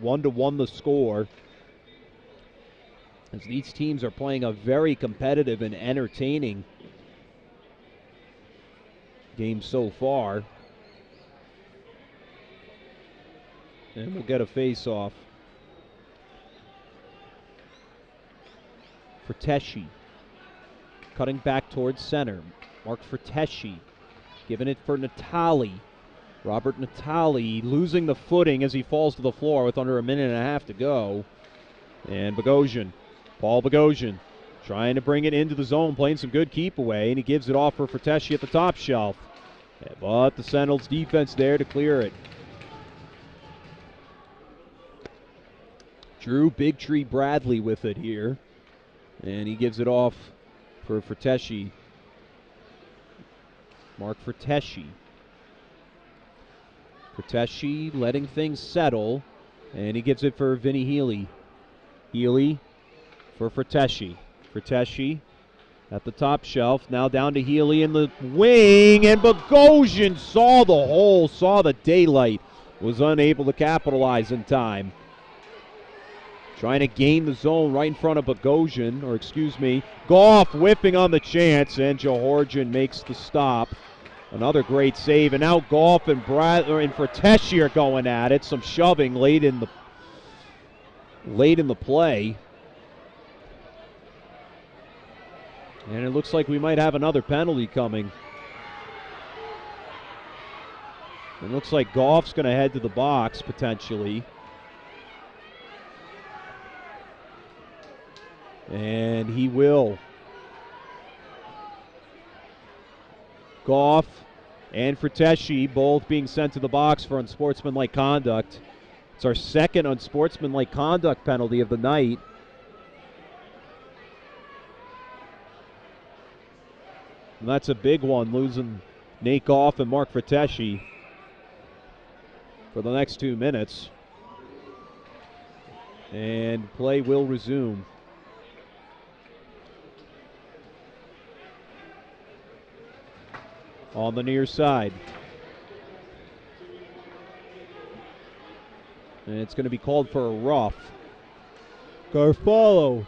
One to one the score, as these teams are playing a very competitive and entertaining game so far. And we'll get a face-off. Ferteschi cutting back towards center. Mark Ferteschi giving it for Natali. Robert Natali losing the footing as he falls to the floor with under 1.5 minutes to go. And Bogosian, Paul Bogosian, trying to bring it into the zone, playing some good keep away, and he gives it off for Ferteschi at the top shelf. But the Sentinels defense there to clear it. Drew Bigtree Bradley with it here, and he gives it off for Ferteschi. Mark Ferteschi. Ferteschi letting things settle, and he gives it for Vinny Healy. Healy for Ferteschi. Ferteschi at the top shelf, now down to Healy in the wing, and Bogosian saw the hole, saw the daylight, was unable to capitalize in time. Trying to gain the zone right in front of Bogosian, or excuse me, Goff whipping on the chance, and Georgian makes the stop. Another great save, and now Goff and Ferteschi are going at it. Some shoving late in the play. And it looks like we might have another penalty coming. It looks like Goff's going to head to the box, potentially. And he will. Goff and Ferteschi both being sent to the box for unsportsmanlike conduct. It's our second unsportsmanlike conduct penalty of the night. And that's a big one, losing Nate Goff and Mark Ferteschi for the next 2 minutes. And play will resume. On the near side. And it's going to be called for a rough. Garfalo.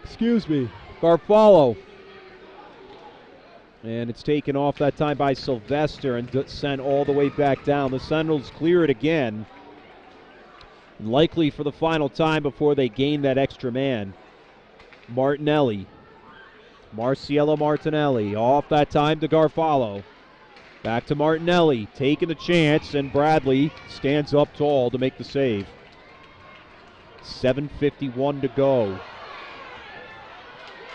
And it's taken off that time by Sylvester and sent all the way back down. The Sentinels clear it again. Likely for the final time before they gain that extra man. Martinelli. Marciello Martinelli. Off that time to Garfalo. Back to Martinelli, taking the chance, and Bradley stands up tall to make the save. 7:51 to go.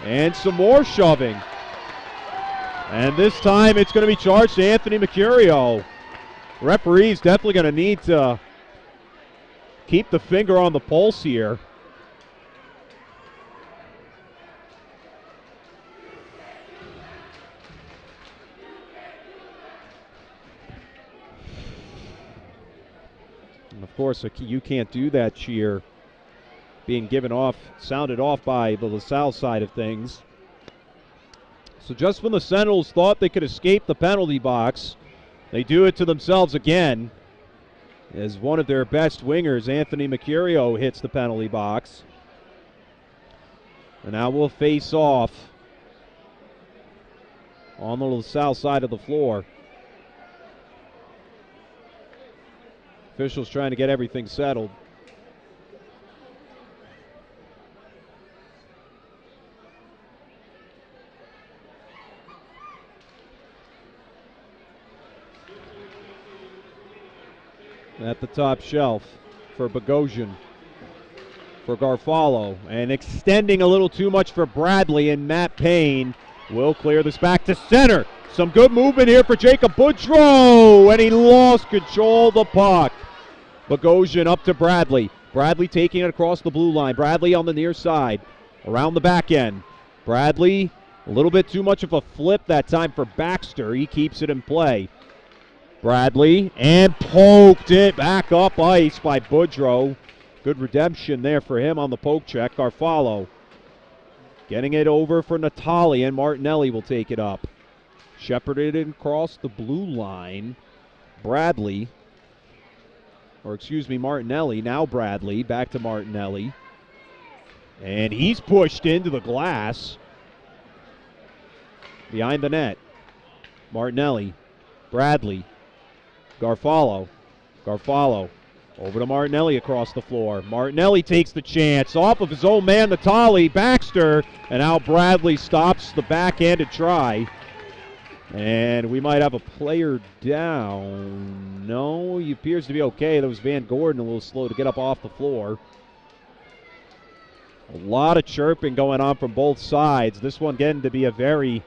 And some more shoving. And this time it's going to be charged to Anthony Mercurio. Referee's definitely going to need to keep the finger on the pulse here. And of course, you can't do that cheer being sounded off by the LaSalle side of things. So just when the Sentinels thought they could escape the penalty box, they do it to themselves again, as one of their best wingers, Anthony Mercurio, hits the penalty box. And now we'll face off on the LaSalle side of the floor. Officials trying to get everything settled. At the top shelf for Bogosian, for Garfalo, and extending a little too much for Bradley, and Matt Payne will clear this back to center. Some good movement here for Jacob Boudreau, and he lost control of the puck. Bogosian up to Bradley. Bradley taking it across the blue line. Bradley on the near side, around the back end. Bradley, a little bit too much of a flip that time for Baxter. He keeps it in play. Bradley, and poked it back up ice by Boudreau. Good redemption there for him on the poke check. Garfalo getting it over for Natali, and Martinelli will take it up. Shepherded it across the blue line. Martinelli. Now Bradley, back to Martinelli. And he's pushed into the glass. Behind the net. Martinelli. Bradley. Garfalo over to Martinelli across the floor. Martinelli takes the chance off of his own man, Natali. Baxter, and now Bradley stops the backhanded try. And we might have a player down. No, he appears to be okay. That was Van Gordon, a little slow to get up off the floor. A lot of chirping going on from both sides. This one getting to be a very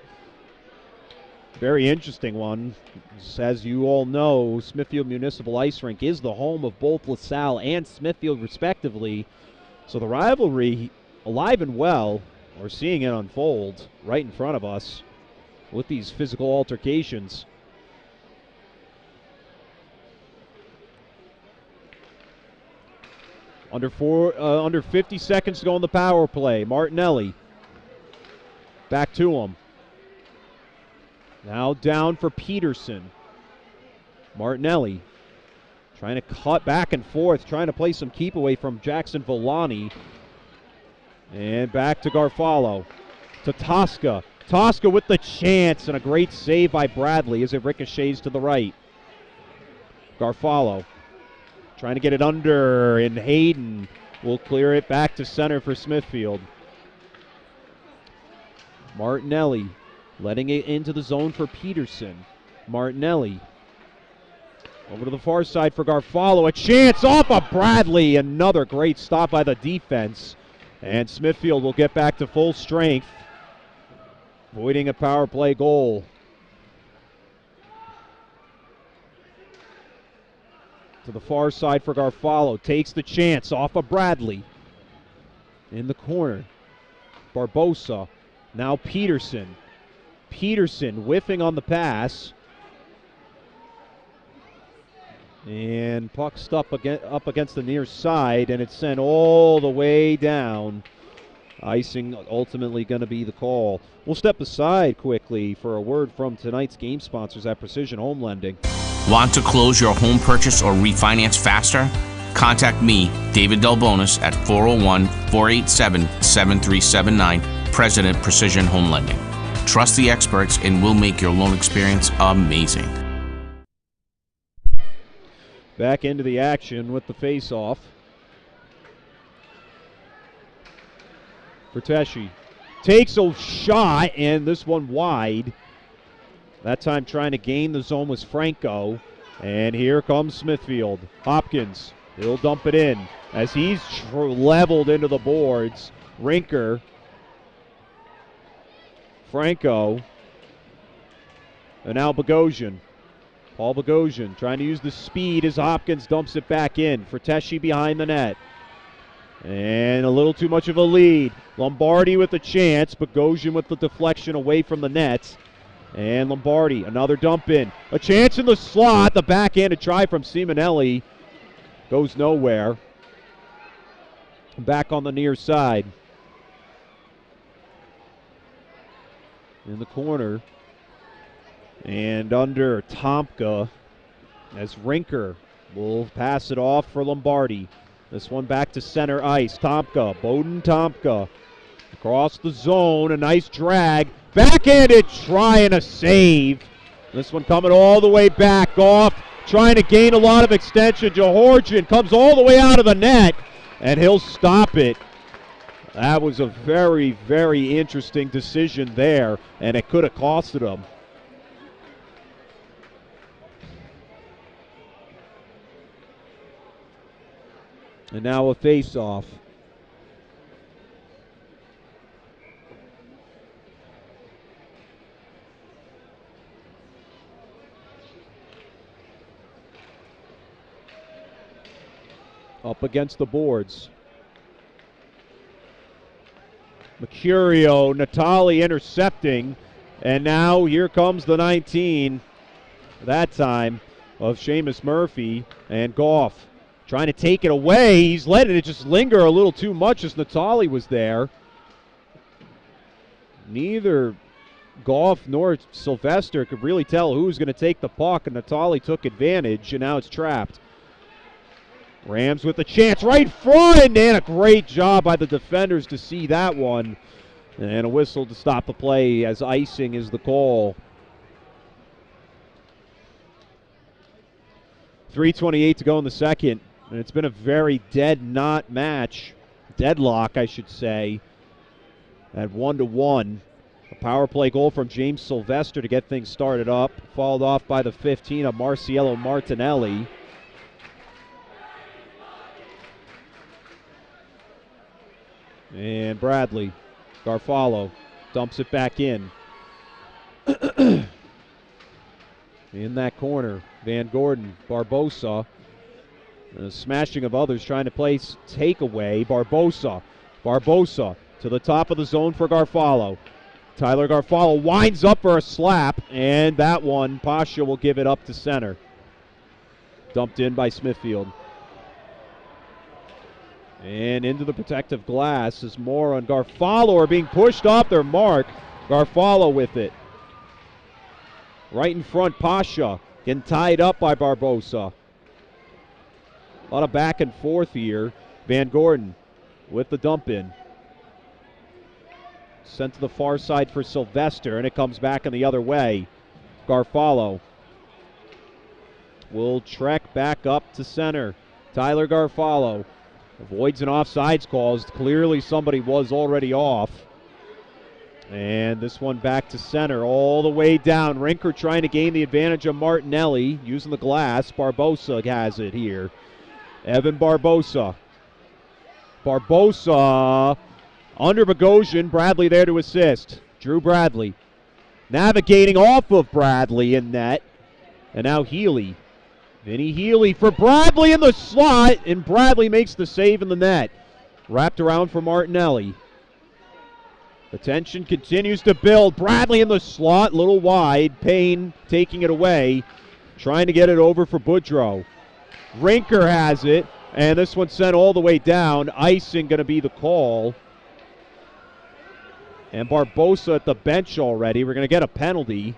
interesting one. As you all know, Smithfield Municipal Ice Rink is the home of both LaSalle and Smithfield, respectively. So the rivalry, alive and well, we're seeing it unfold right in front of us with these physical altercations. Under 50 seconds to go on the power play. Martinelli back to him. Now down for Peterson. Martinelli trying to cut back and forth, trying to play some keep away from Jackson Villani. And back to Garfalo. To Tosca. Tosca with the chance, and a great save by Bradley as it ricochets to the right. Garfalo trying to get it under, and Hayden will clear it back to center for Smithfield. Martinelli letting it into the zone for Peterson. Martinelli over to the far side for Garfalo. A chance off of Bradley. Another great stop by the defense. And Smithfield will get back to full strength, avoiding a power play goal. To the far side for Garfalo. Takes the chance off of Bradley. In the corner. Barbosa. Now Peterson. Peterson whiffing on the pass. And puck up against the near side, and it's sent all the way down. Icing ultimately going to be the call. We'll step aside quickly for a word from tonight's game sponsors at Precision Home Lending. Want to close your home purchase or refinance faster? Contact me, David Delbonis, at 401-487-7379, President Precision Home Lending. Trust the experts, and we'll make your loan experience amazing. Back into the action with the face-off. Berteschi takes a shot, and this one wide. That time trying to gain the zone was Franco. And here comes Smithfield. Hopkins, he'll dump it in as he's leveled into the boards. Rinker. Franco. And now Bogosian. Paul Bogosian trying to use the speed as Hopkins dumps it back in. Berteschi behind the net. And a little too much of a lead. Lombardi with the chance. Bogosian with the deflection away from the net. And Lombardi, another dump in. A chance in the slot. The backhanded try from Simonelli goes nowhere. Back on the near side. In the corner. And under Tomka as Rinker will pass it off for Lombardi. This one back to center ice. Tomka, Bowden Tomka. Across the zone, a nice drag. Backhanded try and a save. This one coming all the way back off. Trying to gain a lot of extension. Johorgian comes all the way out of the net, and he'll stop it. That was a very, very interesting decision there, and it could have costed him. And now a face-off. Up against the boards. Mercurio, Natali intercepting, and now here comes the 19, that time, of Seamus Murphy, and Goff trying to take it away. He's letting it just linger a little too much as Natali was there. Neither Goff nor Sylvester could really tell who was going to take the puck, and Natali took advantage, and now it's trapped. Rams with the chance right front, and a great job by the defenders to see that one. And a whistle to stop the play as icing is the call. 3:28 to go in the second, and it's been a very deadlock, I should say, at 1-1. A power play goal from James Sylvester to get things started up, followed off by the 15 of Marciello Martinelli. And Bradley, Garfalo, dumps it back in. In that corner, Van Gordon, Barbosa, a smashing of others trying to place takeaway. Barbosa to the top of the zone for Garfalo. Tyler Garfalo winds up for a slap, and that one, Pasha will give it up to center. Dumped in by Smithfield. And into the protective glass as Moore and Garfalo are being pushed off their mark. Garfalo with it. Right in front, Pasha getting tied up by Barbosa. A lot of back and forth here. Van Gordon with the dump in. Sent to the far side for Sylvester, and it comes back in the other way. Garfalo will trek back up to center. Tyler Garfalo avoids an offsides call. Clearly somebody was already off. And this one back to center all the way down. Rinker trying to gain the advantage of Martinelli using the glass. Barbosa has it here. Evan Barbosa. Barbosa under Bogosian. Bradley there to assist. Drew Bradley navigating off of Bradley in net. And now Healy. Vinny Healy for Bradley in the slot, and Bradley makes the save in the net. Wrapped around for Martinelli. The tension continues to build. Bradley in the slot, little wide. Payne taking it away, trying to get it over for Boudreau. Rinker has it, and this one sent all the way down. Icing going to be the call. And Barbosa at the bench already. We're going to get a penalty.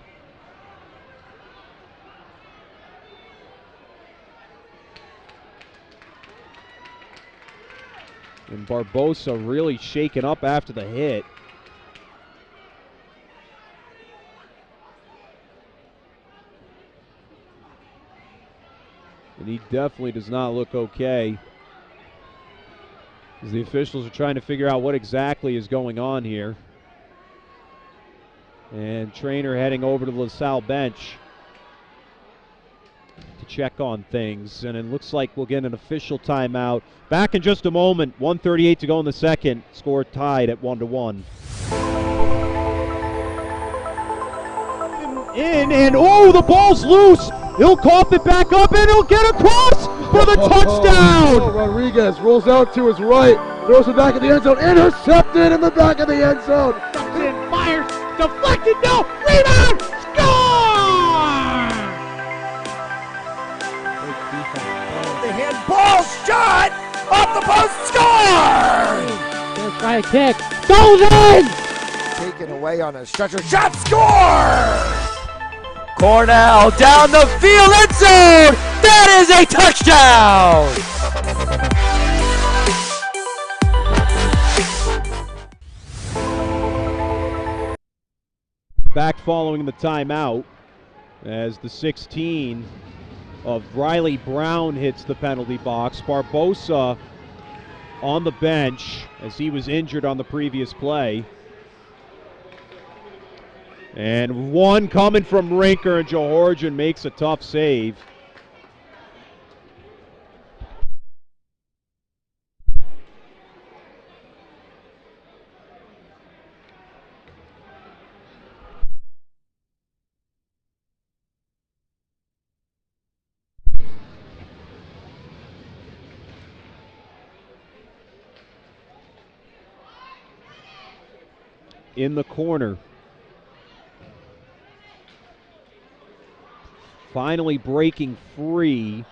And Barbosa really shaken up after the hit. And he definitely does not look okay, as the officials are trying to figure out what exactly is going on here. And Trainer heading over to the LaSalle bench to check on things, and it looks like we'll get an official timeout. Back in just a moment. 1:38 to go in the second. Score tied at 1-1. And the ball's loose. He'll cough it back up, and he'll get across for the touchdown. Rodriguez rolls out to his right, throws it back in the end zone, intercepted in the back of the end zone. Justin fires, deflected, no, rebound, score! The handball shot off the post, score! Right kick. Goes in! Taken away on a stretcher. Shot score! Cornell down the field, end zone! That is a touchdown! Back following the timeout as the 16 of Riley Brown hits the penalty box. Barbosa on the bench as he was injured on the previous play. And one coming from Rinker, and Johorjan makes a tough save. In the corner. Finally breaking free.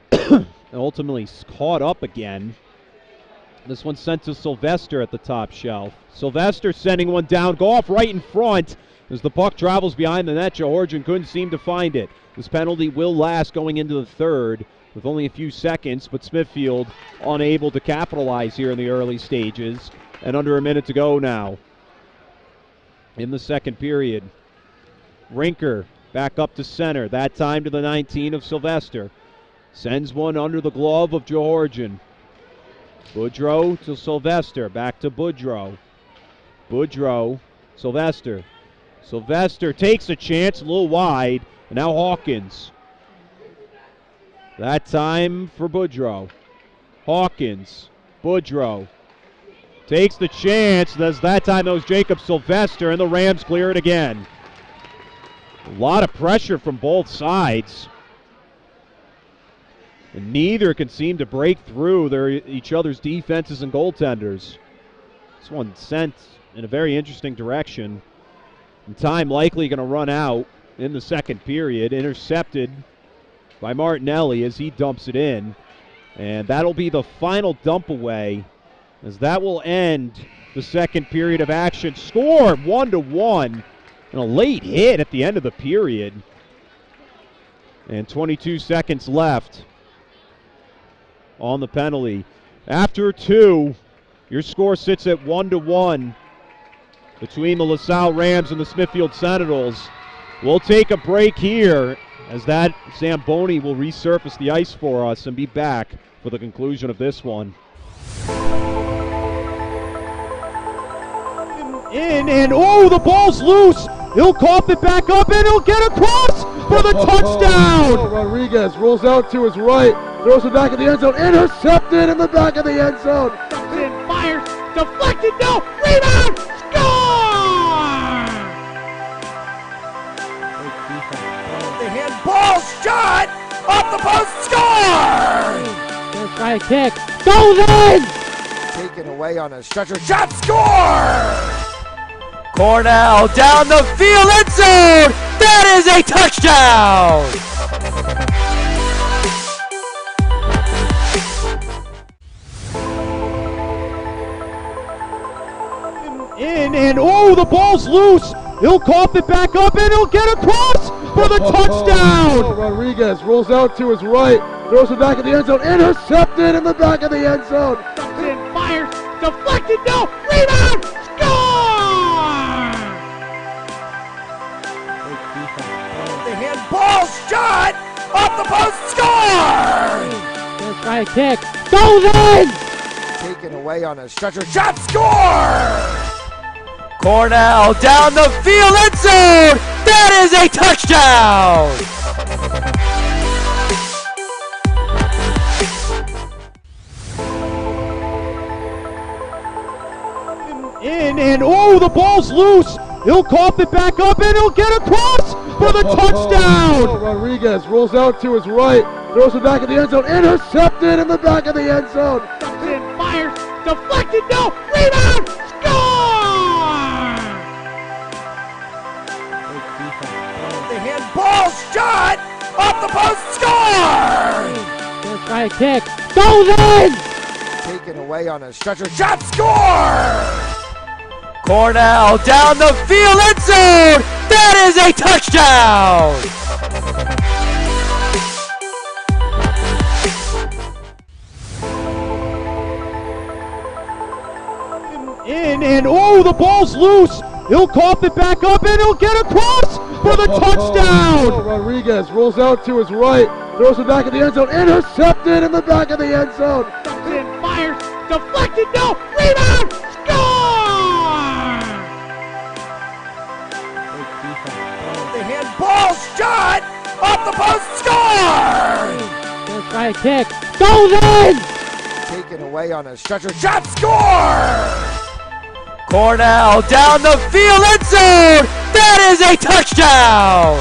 And ultimately caught up again. This one sent to Sylvester at the top shelf. Sylvester sending one down. Go off right in front. As the puck travels behind the net, Johorjan couldn't seem to find it. This penalty will last going into the third with only a few seconds, but Smithfield unable to capitalize here in the early stages. And under a minute to go now in the second period. Rinker back up to center, that time to the 19 of Sylvester. Sends one under the glove of Johorjan. Boudreau to Sylvester, back to Boudreau. Boudreau, Sylvester. Sylvester takes a chance, a little wide, and now Hawkins. That time for Boudreau. Hawkins, Boudreau. Takes the chance, that time that was Jacob Sylvester, and the Rams clear it again. A lot of pressure from both sides. And neither can seem to break through each other's defenses and goaltenders. This one sent in a very interesting direction. And time likely going to run out in the second period. Intercepted by Martinelli as he dumps it in. And that'll be the final dump away, as that will end the second period of action. Score 1-1. And a late hit at the end of the period. And 22 seconds left on the penalty. After two, your score sits at 1-1 between the LaSalle Rams and the Smithfield Sentinels. We'll take a break here as that Zamboni will resurface the ice for us and be back for the conclusion of this one. In and oh, the ball's loose. He'll cough it back up and he'll get across for the touchdown. Rodriguez rolls out to his right, throws it back in the end zone, intercepted in the back of the end zone. In, fires, deflected, no, rebound, score! The handball shot off the post, score! Right kick, goes in! Taken away on a stretcher, shot score! Cornell down the field, end zone! That is a touchdown! In and oh, the ball's loose. He'll cough it back up and he'll get across for the touchdown. Rodriguez rolls out to his right, throws it back in the end zone, intercepted in the back of the end zone. In, fires, deflected, no, rebound, score! The handball shot off the post, score! Right kick, goes in! Taken away on a stretcher, shot score! Cornell down the field, end zone! That is a touchdown! In and oh, the ball's loose. He'll cough it back up and he'll get across for the touchdown. Rodriguez rolls out to his right, throws it back in the end zone, intercepted in the back of the end zone. In, fires, deflected, no, rebound, score! The handball shot off the post, score! Right kick, goes in! Taken away on a stretcher. Shot score! Cornell down the field, end zone. That is a touchdown. In and oh, the ball's loose. He'll cough it back up and he'll get across for the touchdown. Rodriguez rolls out to his right, throws it back in the end zone, intercepted in the back of the end zone. And fires, deflected, no, rebound, score! The handball shot off the post, score! First try kick, goes in! Taken away on a stretcher. Shot score! Cornell down the field, end zone. That is a touchdown.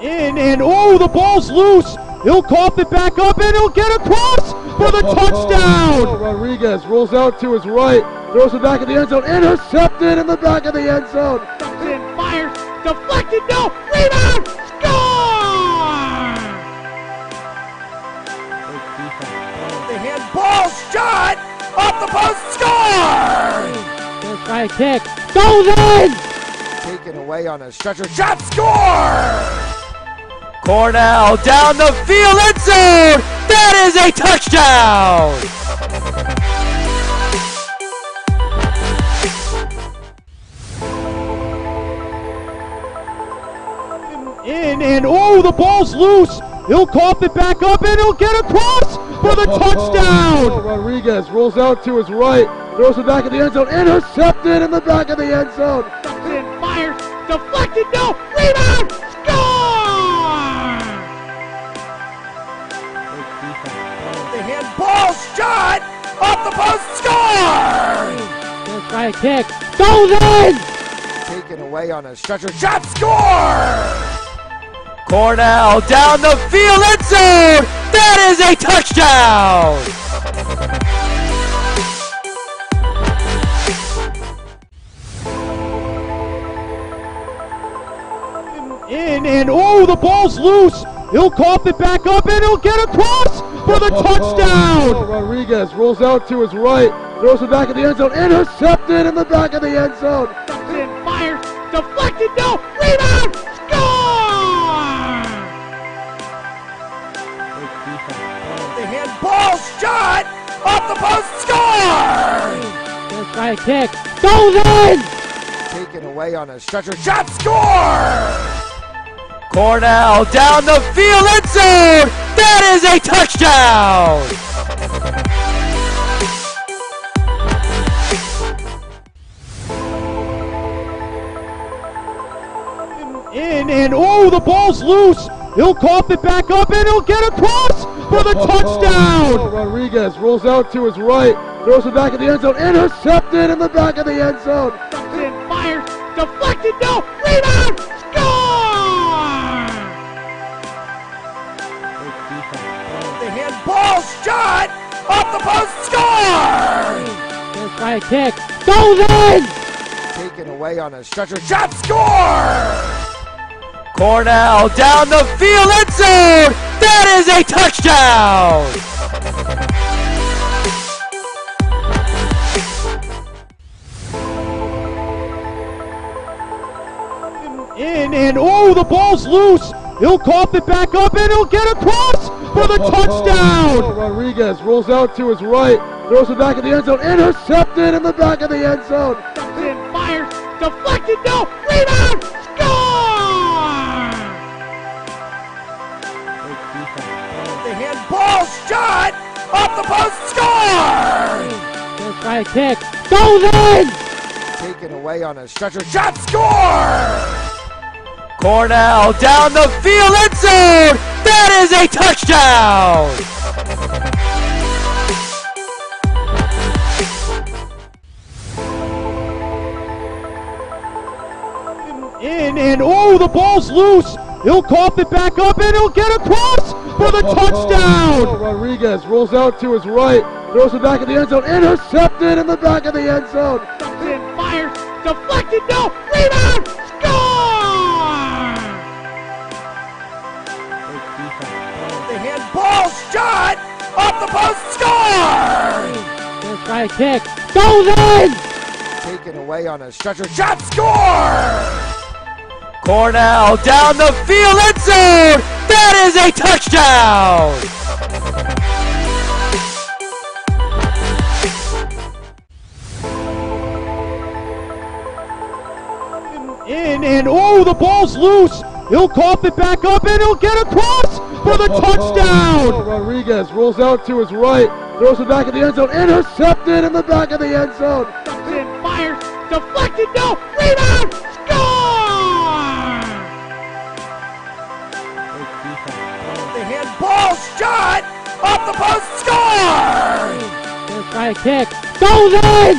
In and oh, the ball's loose. He'll cough it back up and he'll get across for the touchdown. Rodriguez rolls out to his right, throws it back in the end zone, intercepted in the back of the end zone. And fires, deflected, no, rebound, score! The handball shot off the post, score! First try kick, goes in! Taken away on a stretcher. Shot score! Cornell down the field, end zone. That is a touchdown. In and oh, the ball's loose. He'll cough it back up and he'll get across for the touchdown. Rodriguez rolls out to his right, throws it back in the end zone, intercepted in the back of the end zone. And fires, deflected, no, rebound, score! The handball shot off the post, score! First try kick, goes in! Taken away on a stretcher. Shot score! Cornell down the field, end zone. That is a touchdown. In and oh, the ball's loose. He'll cough it back up and he'll get across for the touchdown. Rodriguez rolls out to his right, throws it back in the end zone, intercepted in the back of the end zone. And fires, deflected, no, rebound, score! The handball shot off the post, score! First try kick, goes in! Taken away on a stretcher. Shot score! Cornell down the field, end zone. That is a touchdown. In and oh, the ball's loose. He'll cough it back up and he'll get across for the touchdown. Rodriguez rolls out to his right, throws it back in the end zone, intercepted in the back of the end zone. And fires, deflected, no, rebound, score! The handball shot off the post, score! First try kick, goes in! Taken away on a stretcher. Shot score! Cornell down the field, end zone. That is a touchdown. In and oh, the ball's loose. He'll cough it back up and he'll get across for the touchdown. Rodriguez rolls out to his right, throws it back in the end zone, intercepted in the back of the end zone. And fires, deflected, no, rebound, score! The handball shot off the post, score! First try kick, goes in! Taken away on a stretcher. Shot score! Cornell down the field, end zone. That is a touchdown. In and oh, the ball's loose. He'll cough it back up and he'll get across for the touchdown. Rodriguez rolls out to his right, throws it back in the end zone, intercepted in the back of the end zone. And fires, deflected, no, rebound, score! shot! Off the post, score! First try kick. Goes in! Taken away on a stretcher shot, score! Cornell down the field, end zone! That is a touchdown! In and oh, the ball's loose. He'll cough it back up and he'll get across for the touchdown. Rodriguez rolls out to his right, throws it back in the end zone, intercepted in the back of the end zone. Fires, deflected, no, rebound, score! The handball shot! Off the post, score! First try kick, goes in!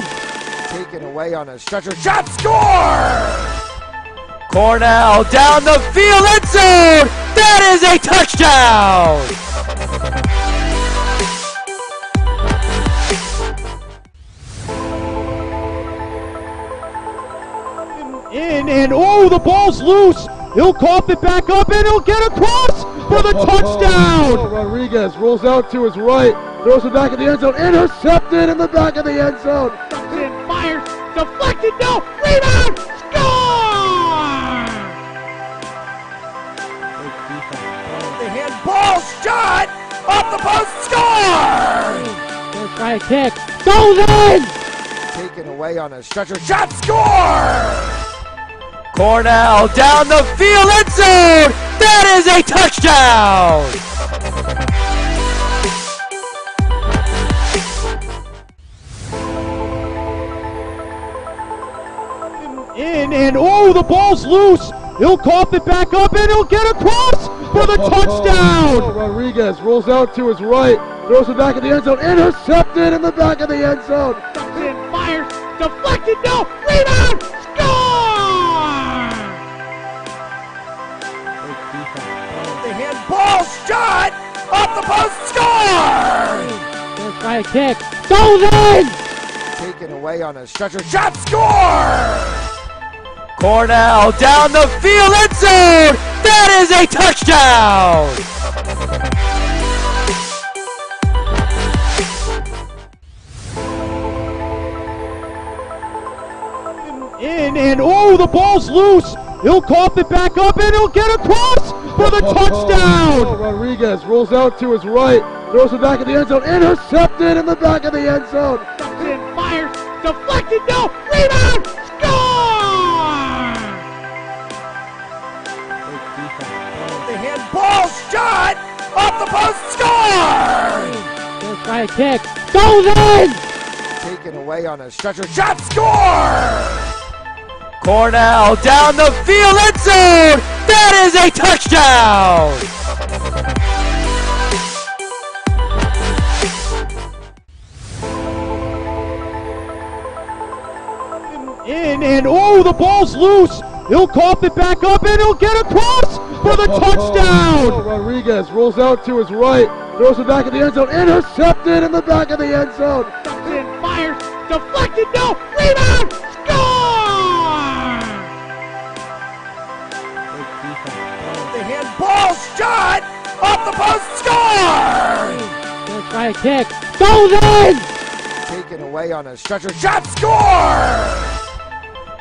Taken away on a stretcher shot, score! Cornell down the field, end zone! That is a touchdown! In and oh, the ball's loose. He'll cough it back up and he'll get across for the touchdown. Rodriguez rolls out to his right, throws it back in the end zone, intercepted in the back of the end zone. Fires, deflected, no, rebound, score! The handball shot! Off the post, score! First try kick, goes in! Taken away on a stretcher shot, score! Cornell down the field, end zone! That is a touchdown! In and oh, the ball's loose. He'll cough it back up and he'll get across for the touchdown. Rodriguez rolls out to his right, throws it back in the end zone, intercepted in the back of the end zone. Fires, deflected, no, rebound, score! The handball shot! Off the post, score! First try kick, goes in! Taken away on a stretcher shot, score! Cornell down the field, end zone! That is a touchdown! In and oh, the ball's loose. He'll cough it back up and he'll get across for the touchdown. Rodriguez rolls out to his right, throws it back in the end zone, intercepted in the back of the end zone. Fires, deflected, no, rebound, score! The handball shot! Off the post, score! First try kick, goes in! Taken away on a stretcher shot, score! Cornell down the field, end zone! That is a touchdown! In and oh, the ball's loose. He'll cough it back up and he'll get across for the touchdown. Rodriguez rolls out to his right, throws it back in the end zone, intercepted in the back of the end zone. Fires, deflected, no, rebound, score! The handball shot! Off the post, score! First try kick, goes in! Taken away on a stretcher shot, score!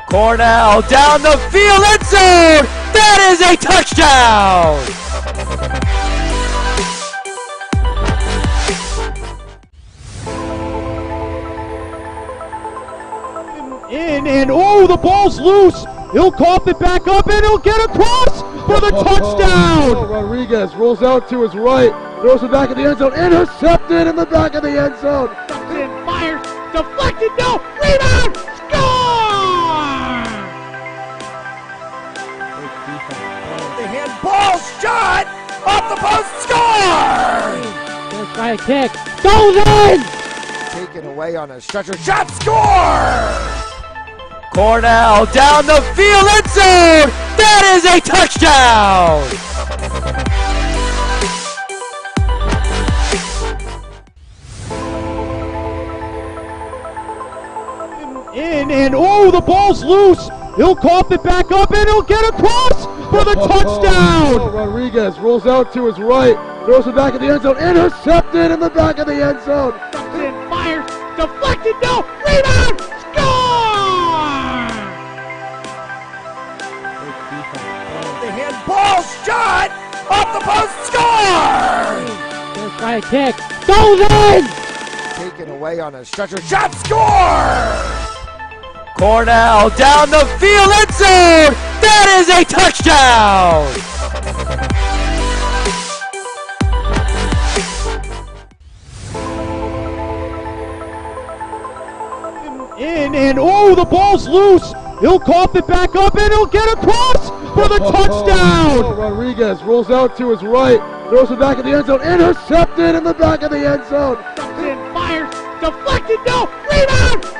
Cornell down the field, end zone! That is a touchdown! In and oh, the ball's loose. He'll cough it back up and he'll get across for the touchdown. Rodriguez rolls out to his right, throws it back in the end zone, intercepted in the back of the end zone. Fires, deflected, no, rebound, score! The handball shot! Off the post, score! First try kick, goes in! Taken away on a stretcher shot, score! Cornell down the field, end zone! That is a touchdown! In and oh, the ball's loose. He'll cough it back up and he'll get across for the touchdown. Rodriguez rolls out to his right, Throws it back in the end zone. Intercepted in the back of the end zone. And fires. Deflected. No. Rebound. Score! The handball shot off the post. Score! First try kick. Goes in! Taken away on a stretcher. Shot. Score! Cornell down the field, end zone. That is a touchdown. In and oh, the ball's loose. He'll cough it back up and he'll get across for the touchdown. Rodriguez rolls out to his right, throws it back in the end zone. Intercepted in the back of the end zone. And fires. Deflected. No. Rebound. Score!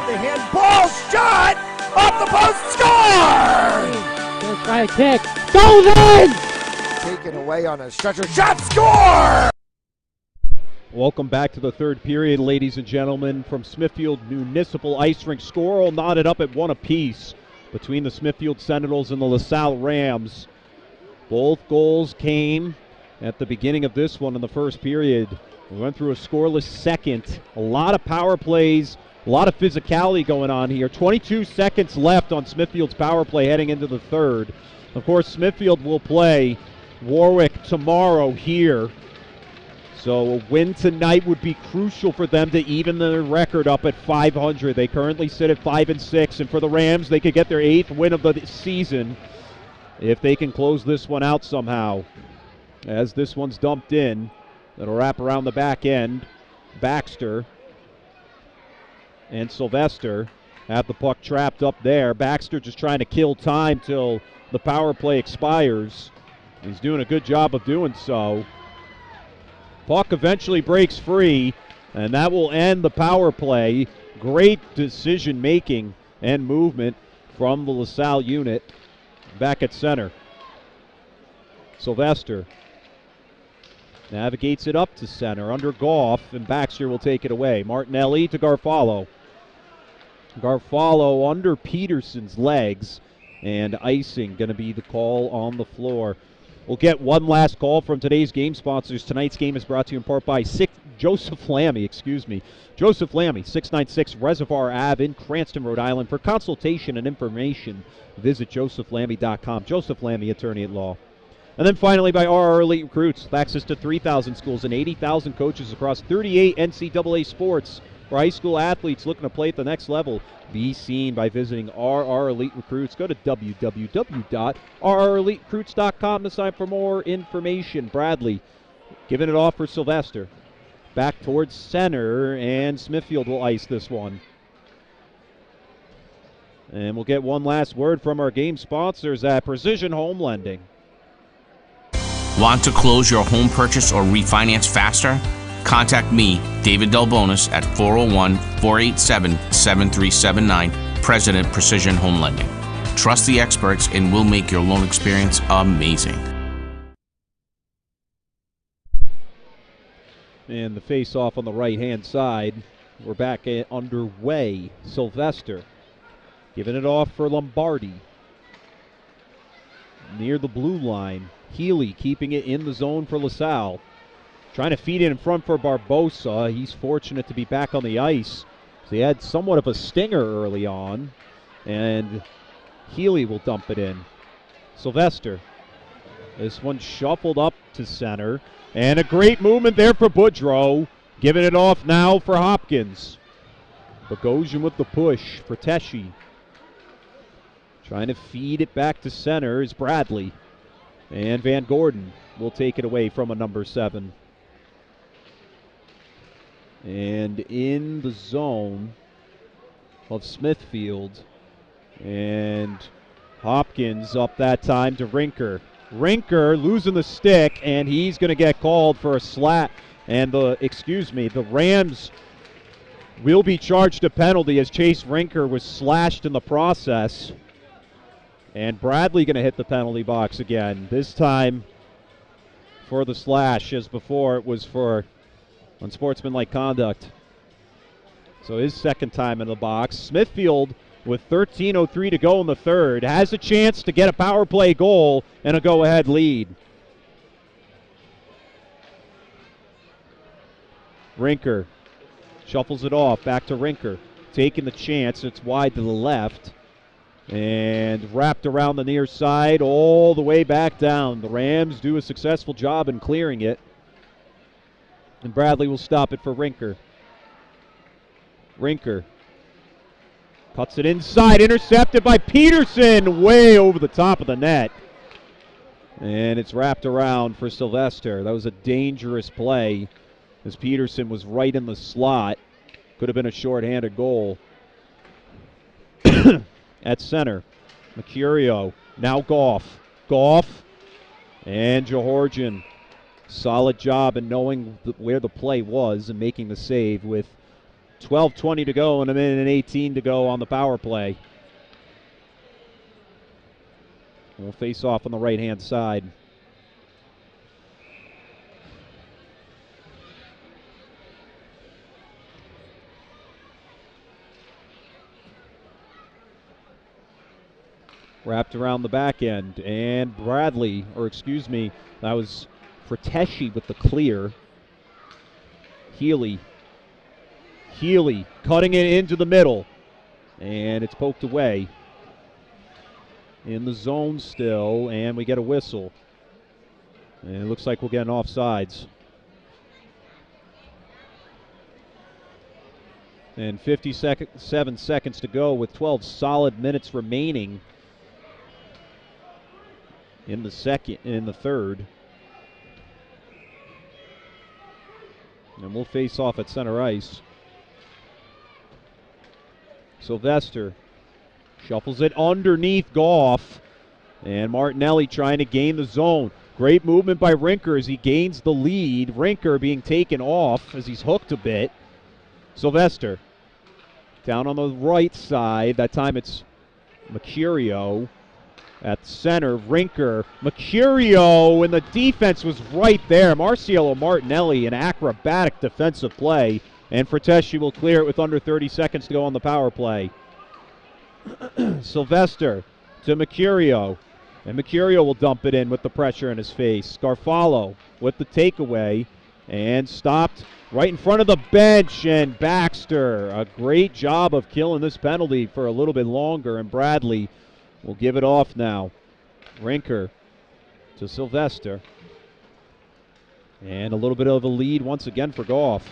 The handball shot off the post. Score! First try kick. Goes in! Taken away on a stretcher. Shot. Score! Welcome back to the third period, ladies and gentlemen, from Smithfield Municipal Ice Rink. Score all knotted up at 1 apiece between the Smithfield Sentinels and the LaSalle Rams. Both goals came at the beginning of this one in the first period. We went through a scoreless second. A lot of power plays, a lot of physicality going on here. 22 seconds left on Smithfield's power play heading into the third. Of course, Smithfield will play Warwick tomorrow here. So a win tonight would be crucial for them to even their record up at 500. They currently sit at 5-6, and for the Rams, they could get their 8th win of the season if they can close this one out somehow. As this one's dumped in, it'll wrap around the back end. Baxter and Sylvester have the puck trapped up there. Baxter just trying to kill time till the power play expires. He's doing a good job of doing so. Puck eventually breaks free, and that will end the power play. Great decision making and movement from the LaSalle unit. Back at center, Sylvester navigates it up to center under Goff, and Baxter will take it away. Martinelli to Garfalo. Garfalo under Peterson's legs, and icing going to be the call on the floor. We'll get one last call from today's game sponsors. Tonight's game is brought to you in part by Joseph Lammy, Joseph Lammy, 696 Reservoir Ave in Cranston, Rhode Island. For consultation and information, visit josephlammy.com. Joseph Lammy, attorney at law. And then finally by RR Elite Recruits, with access to 3,000 schools and 80,000 coaches across 38 NCAA sports. For high school athletes looking to play at the next level, be seen by visiting RR Elite Recruits. Go to www.rreliterecruits.com to sign up for more information. Bradley giving it off for Sylvester. Back towards center, and Smithfield will ice this one. And we'll get one last word from our game sponsors at Precision Home Lending. Want to close your home purchase or refinance faster? Contact me, David Delbonis, at 401-487-7379, President Precision Home Lending. Trust the experts and we'll make your loan experience amazing. And the face-off on the right-hand side. We're back underway. Sylvester giving it off for Lombardi. Near the blue line. Healy keeping it in the zone for LaSalle. Trying to feed it in front for Barbosa. He's fortunate to be back on the ice. So he had somewhat of a stinger early on. And Healy will dump it in. Sylvester. This one shuffled up to center. And a great movement there for Boudreau. Giving it off now for Hopkins. Bogosian with the push for Teshi. Trying to feed it back to center is Bradley. And Van Gordon will take it away from a number 7. And in the zone of Smithfield. And Hopkins up that time to Rinker. Rinker losing the stick, and he's going to get called for a slat. And the Rams will be charged a penalty as Chase Rinker was slashed in the process. And Bradley going to hit the penalty box again. This time for the slash, as before it was for unsportsmanlike conduct. So his second time in the box. Smithfield with 13:03 to go in the third. Has a chance to get a power play goal and a go-ahead lead. Rinker shuffles it off, back to Rinker. Taking the chance, it's wide to the left. And wrapped around the near side all the way back down. The Rams do a successful job in clearing it. And Bradley will stop it for Rinker. Rinker cuts it inside, intercepted by Peterson, way over the top of the net. And it's wrapped around for Sylvester. That was a dangerous play as Peterson was right in the slot. Could have been a short-handed goal. At center, Mercurio, now Goff. Goff and Georgian. Solid job in knowing where the play was and making the save with 12:20 to go and 1:18 to go on the power play. We'll face off on the right-hand side. Wrapped around the back end, and Bradley, or excuse me, that was Fratteschi with the clear. Healy cutting it into the middle, and it's poked away. In the zone still, and we get a whistle. And it looks like we'll get an offsides. And 57 seconds to go with 12 solid minutes remaining in the third. And we'll face off at center ice. Sylvester shuffles it underneath Goff. And Martinelli trying to gain the zone. Great movement by Rinker as he gains the lead. Rinker being taken off as he's hooked a bit. Sylvester down on the right side. That time it's Mercurio. At center, Rinker, Mercurio, and the defense was right there. Marcielo Martinelli, an acrobatic defensive play, and Fratteschi will clear it with under 30 seconds to go on the power play. Sylvester to Mercurio, and Mercurio will dump it in with the pressure in his face. Scarfalo with the takeaway, and stopped right in front of the bench, and Baxter, a great job of killing this penalty for a little bit longer, and Bradley will give it off now. Rinker to Sylvester. And a little bit of a lead once again for Goff.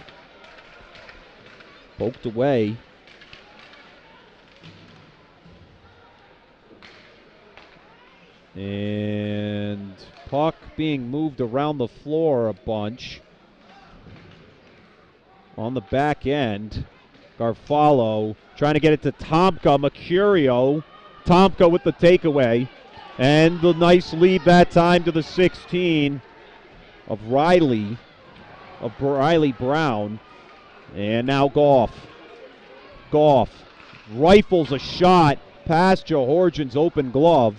Poked away. And puck being moved around the floor a bunch. On the back end, Garfalo trying to get it to Tomka. Mercurio. Tomka with the takeaway, and the nice lead that time to the 16 of Riley Brown, and now Goff rifles a shot past Georgian's open glove,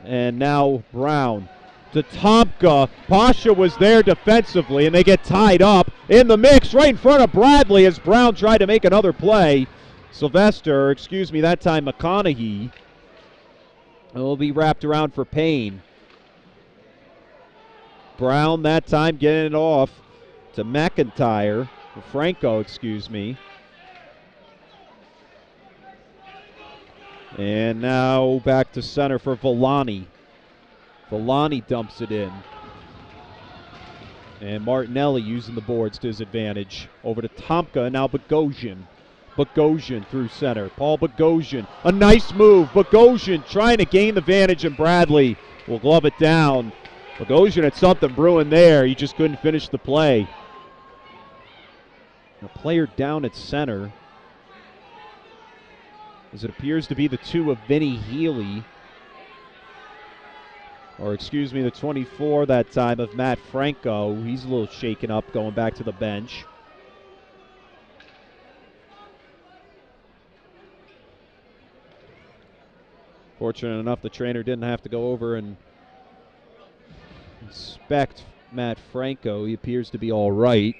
and now Brown to Tomka. Pasha was there defensively, and they get tied up in the mix right in front of Bradley as Brown tried to make another play. Sylvester, that time McConaughey, will be wrapped around for Payne. Brown that time getting it off to McIntyre, Franco, And now back to center for Villani. Villani dumps it in. And Martinelli using the boards to his advantage. Over to Tomka, and now Bogosian. Bogosian through center. Paul Bogosian, a nice move. Bogosian trying to gain the advantage, and Bradley will glove it down. Bogosian had something brewing there. He just couldn't finish the play. A player down at center, as it appears to be the two of Vinny Healy. Or the 24 that time of Matt Franco. He's a little shaken up going back to the bench. Fortunate enough, the trainer didn't have to go over and inspect Matt Franco. He appears to be all right.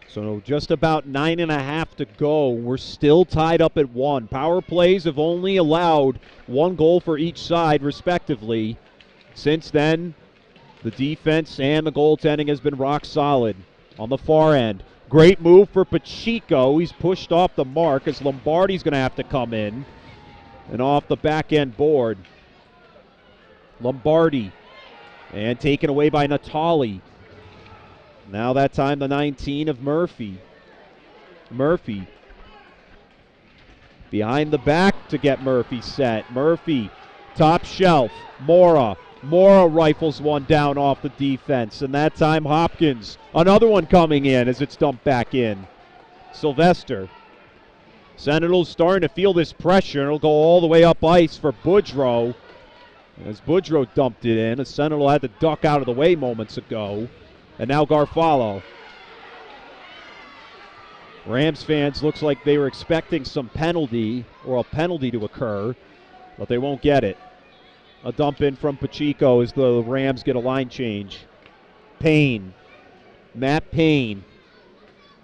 So just about 9.5 to go. We're still tied up at 1. Power plays have only allowed 1 goal for each side, respectively. Since then, the defense and the goaltending has been rock solid. On the far end, great move for Pacheco. He's pushed off the mark as Lombardi's going to have to come in. And off the back end board, Lombardi. And taken away by Natali. Now that time the 19 of Murphy. Murphy behind the back to get Murphy set. Murphy, top shelf. Mora rifles one down off the defense. And that time Hopkins. Another one coming in as it's dumped back in. Sylvester. Sentinels starting to feel this pressure. It'll go all the way up ice for Boudreau. As Boudreau dumped it in, a Sentinel had to duck out of the way moments ago. And now Garfalo. Rams fans looks like they were expecting some penalty or a penalty to occur, but they won't get it. A dump in from Pacheco as the Rams get a line change. Payne. Matt Payne.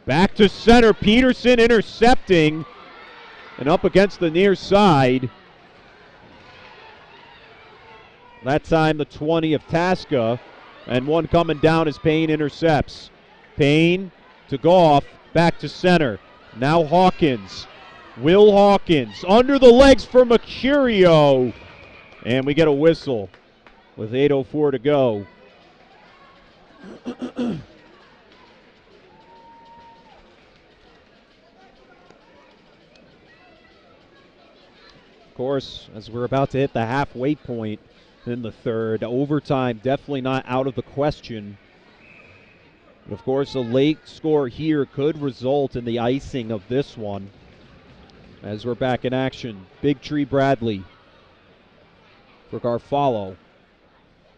Back to center. Peterson intercepting. And up against the near side. That time the 20 of Tasca. And one coming down as Payne intercepts. Payne to Goff. Back to center. Now Hawkins. Will Hawkins. Under the legs for Mercurio. And we get a whistle with 8:04 to go. Of course, as we're about to hit the halfway point in the third, overtime definitely not out of the question. Of course, a late score here could result in the icing of this one. As we're back in action, Big Tree Bradley for Garfalo.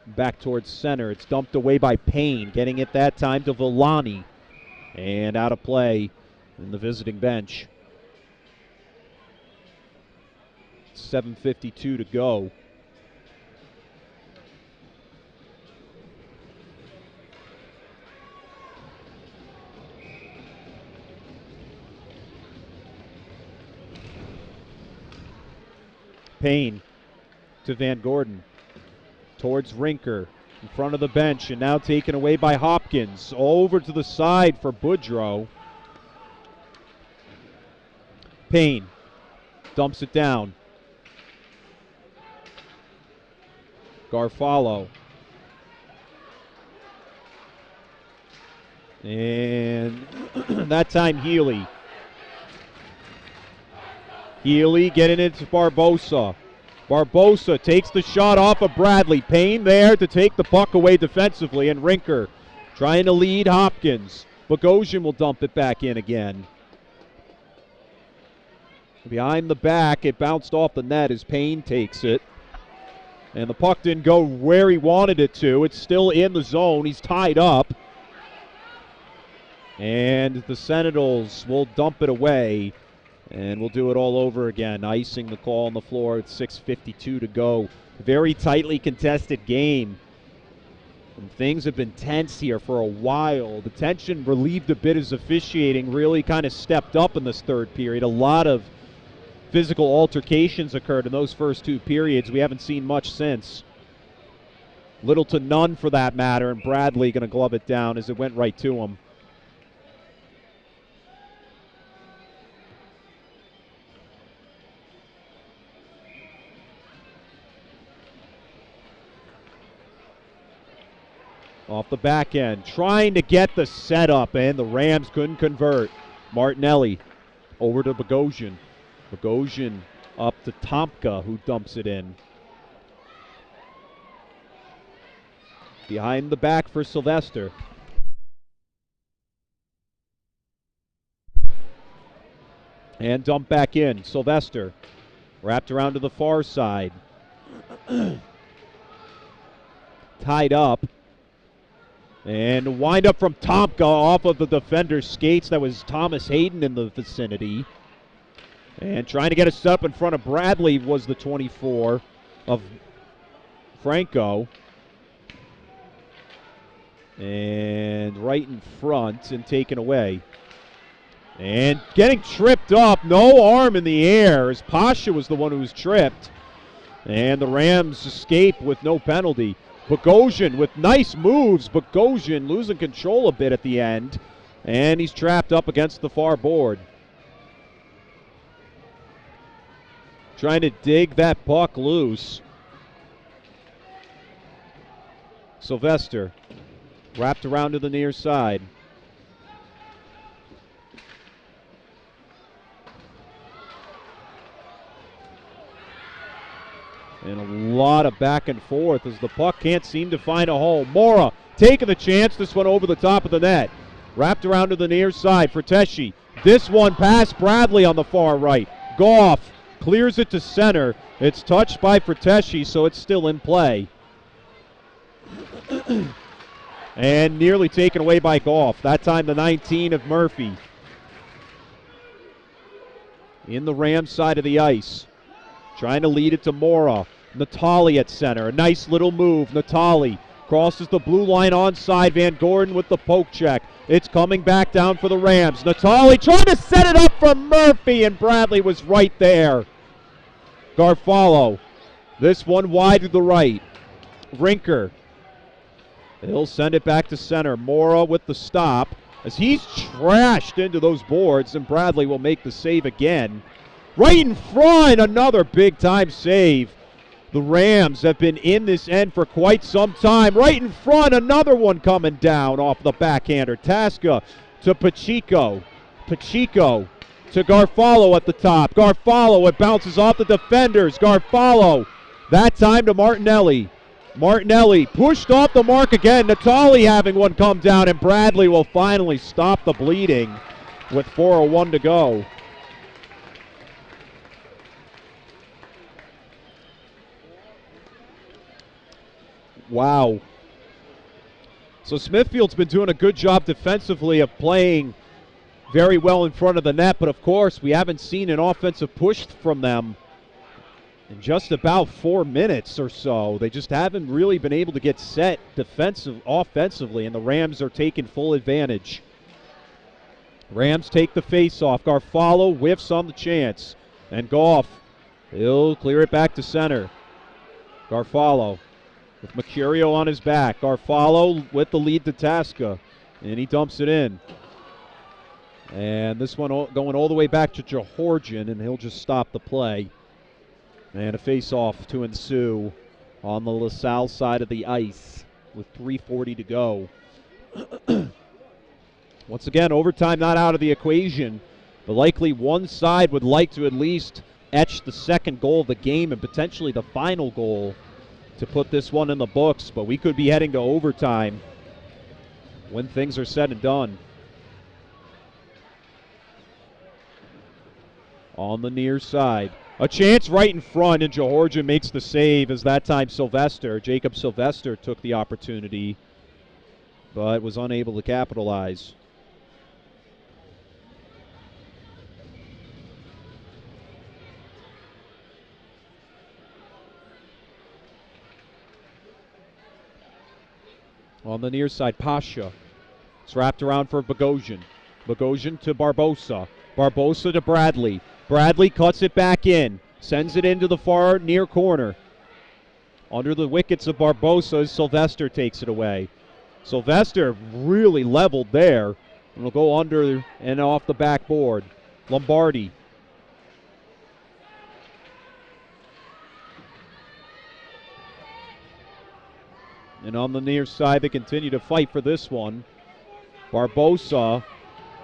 Back towards center. It's dumped away by Payne. Getting it that time to Villani. And out of play in the visiting bench. 7:52 to go. Payne to Van Gordon. Towards Rinker. In front of the bench. And now taken away by Hopkins. Over to the side for Boudreau. Payne dumps it down. Garfalo. And that time Healy. Healy getting it to Barbosa. Barbosa takes the shot off of Bradley. Payne there to take the puck away defensively. And Rinker trying to lead Hopkins. Bogosian will dump it back in again. Behind the back, it bounced off the net as Payne takes it. And the puck didn't go where he wanted it to. It's still in the zone. He's tied up. And the Sentinels will dump it away. And we'll do it all over again. Icing the call on the floor at 6:52 to go. Very tightly contested game. And things have been tense here for a while. The tension relieved a bit as officiating really kind of stepped up in this third period. A lot of physical altercations occurred in those first two periods. We haven't seen much since. Little to none for that matter. And Bradley going to glove it down as it went right to him. Off the back end, trying to get the setup, and the Rams couldn't convert. Martinelli over to Bogosian. Bogosian up to Tomka, who dumps it in. Behind the back for Sylvester. And dump back in. Sylvester wrapped around to the far side. Tied up. And wind up from Tomka off of the defender's skates. That was Thomas Hayden in the vicinity. And trying to get a set up in front of Bradley was the 24 of Franco. And right in front and taken away. And getting tripped up, no arm in the air, as Pasha was the one who was tripped. And the Rams escape with no penalty. Bogosian with nice moves. Bogosian losing control a bit at the end. And he's trapped up against the far board. Trying to dig that puck loose. Sylvester wrapped around to the near side. And a lot of back and forth as the puck can't seem to find a hole. Mora taking the chance. This one over the top of the net. Wrapped around to the near side for Teshi. This one past Bradley on the far right. Goff clears it to center. It's touched by Frateshi, so it's still in play. And nearly taken away by Goff. That time the 19 of Murphy. In the Rams side of the ice. Trying to lead it to Mora. Natali at center. A nice little move. Natali crosses the blue line onside. Van Gordon with the poke check. It's coming back down for the Rams. Natali trying to set it up for Murphy, and Bradley was right there. Garfalo. This one wide to the right. Rinker. He'll send it back to center. Mora with the stop as he's trashed into those boards, and Bradley will make the save again. Right in front, another big-time save. The Rams have been in this end for quite some time. Right in front, another one coming down off the backhander. Tasca to Pacheco. Pacheco to Garfalo at the top. Garfalo, it bounces off the defenders. Garfalo, that time to Martinelli. Martinelli pushed off the mark again. Natali having one come down, and Bradley will finally stop the bleeding with 4:01 to go. Wow. So Smithfield's been doing a good job defensively of playing very well in front of the net, but of course we haven't seen an offensive push from them in just about 4 minutes or so. They just haven't really been able to get set offensively, and the Rams are taking full advantage. Rams take the face-off. Garfalo whiffs on the chance, and Goff, he'll clear it back to center. Garfalo with Mercurio on his back. Garfalo with the lead to Tasca, and he dumps it in. And this one going all the way back to Georgian, and he'll just stop the play. And a face-off to ensue on the LaSalle side of the ice with 3:40 to go. Once again, overtime not out of the equation, but likely one side would like to at least etch the second goal of the game and potentially the final goal to put this one in the books, but we could be heading to overtime when things are said and done. On the near side. A chance right in front, and Georgia makes the save as that time Jacob Sylvester took the opportunity, but was unable to capitalize. On the near side, Pasha. It's wrapped around for Bogosian. Bogosian to Barbosa. Barbosa to Bradley. Bradley cuts it back in. Sends it into the far near corner. Under the wickets of Barbosa, Sylvester takes it away. Sylvester really leveled there. And will go under and off the backboard. Lombardi. And on the near side, they continue to fight for this one. Barbosa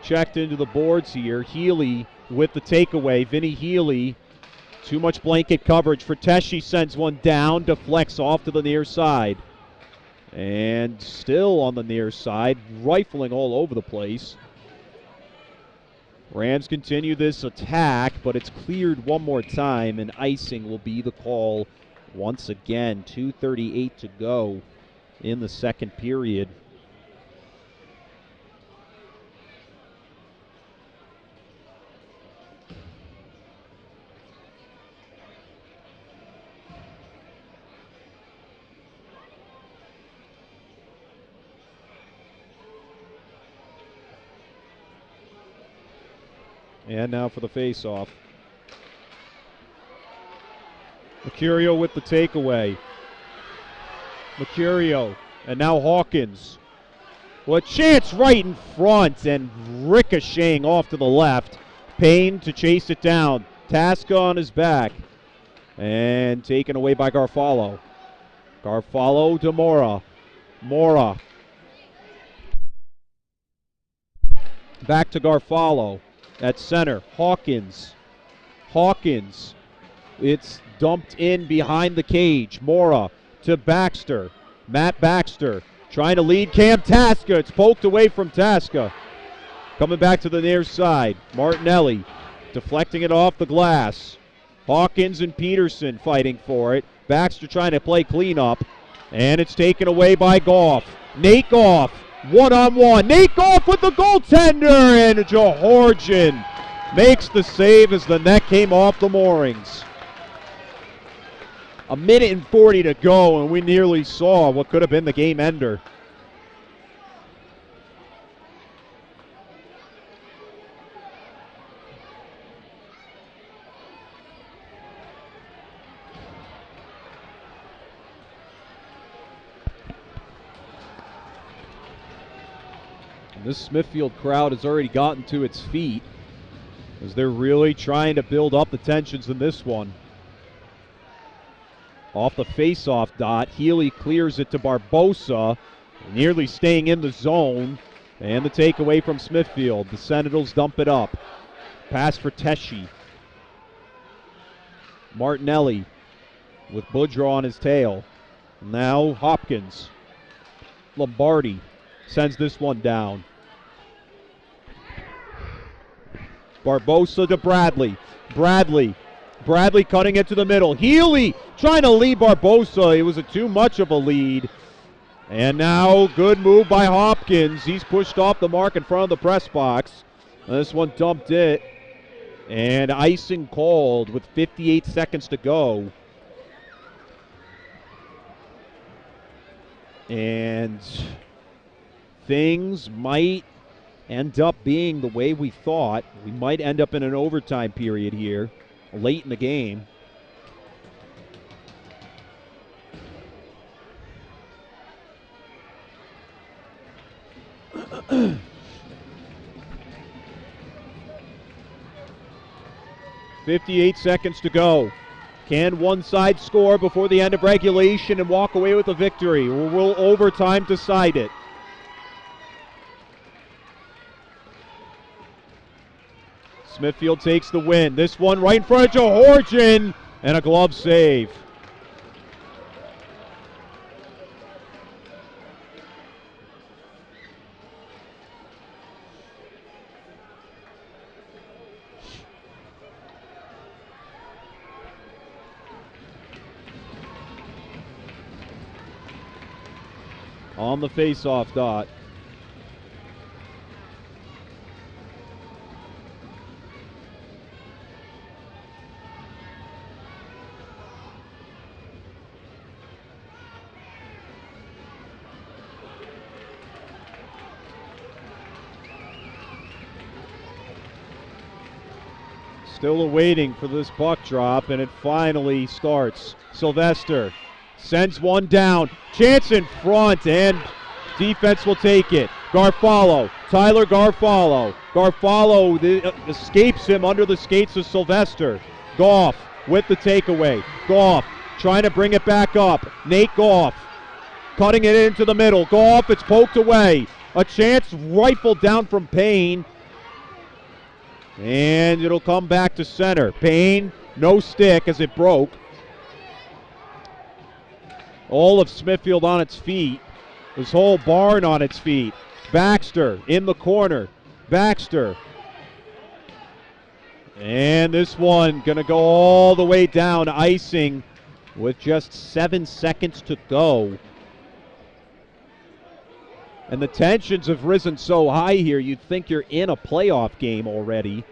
checked into the boards here. Healy with the takeaway. Vinny Healy, too much blanket coverage. Frateshi sends one down, deflects off to the near side. And still on the near side, rifling all over the place. Rams continue this attack, but it's cleared one more time, and icing will be the call once again. 2:38 to go in the second period. And now for the face-off. Mercurio with the takeaway. Mercurio, and now Hawkins. Well, a chance right in front and ricocheting off to the left. Payne to chase it down. Tasca on his back. And taken away by Garfalo. Garfalo to Mora. Mora. Back to Garfalo at center. Hawkins. Hawkins. It's dumped in behind the cage. Mora to Baxter. Matt Baxter trying to lead Cam Tasca. It's poked away from Tasca. Coming back to the near side. Martinelli deflecting it off the glass. Hawkins and Peterson fighting for it. Baxter trying to play cleanup. And it's taken away by Goff. Nate Goff, one-on-one. Nate Goff with the goaltender, and Georgian makes the save as the net came off the moorings. A minute and 40 to go, and we nearly saw what could have been the game ender. This Smithfield crowd has already gotten to its feet as they're really trying to build up the tensions in this one. Off the face-off dot, Healy clears it to Barbosa, nearly staying in the zone, and the takeaway from Smithfield. The Sentinels dump it up. Pass for Teshi. Martinelli with Boudreau on his tail. Now Hopkins. Lombardi sends this one down. Barbosa to Bradley. Bradley cutting it to the middle. Healy trying to lead Barbosa. It was too much of a lead. And now good move by Hopkins. He's pushed off the mark in front of the press box. And this one dumped it. And icing called with 58 seconds to go. And things might end up being the way we thought. We might end up in an overtime period here late in the game. .58 seconds to go. Can one side score before the end of regulation and walk away with a victory, or will overtime decide it? Smithfield takes the win. This one right in front of Georgian, and a glove save. On the face-off dot. Still awaiting for this puck drop, and it finally starts. Sylvester sends one down. Chance in front, and defense will take it. Garfalo, Tyler Garfalo. Garfalo escapes him under the skates of Sylvester. Goff with the takeaway. Goff trying to bring it back up. Nate Goff cutting it into the middle. Goff, it's poked away. A chance rifled down from Payne. And it'll come back to center. Payne, no stick as it broke. All of Smithfield on its feet. This whole barn on its feet. Baxter in the corner. Baxter. And this one going to go all the way down, icing with just 7 seconds to go. And the tensions have risen so high here, you'd think you're in a playoff game already,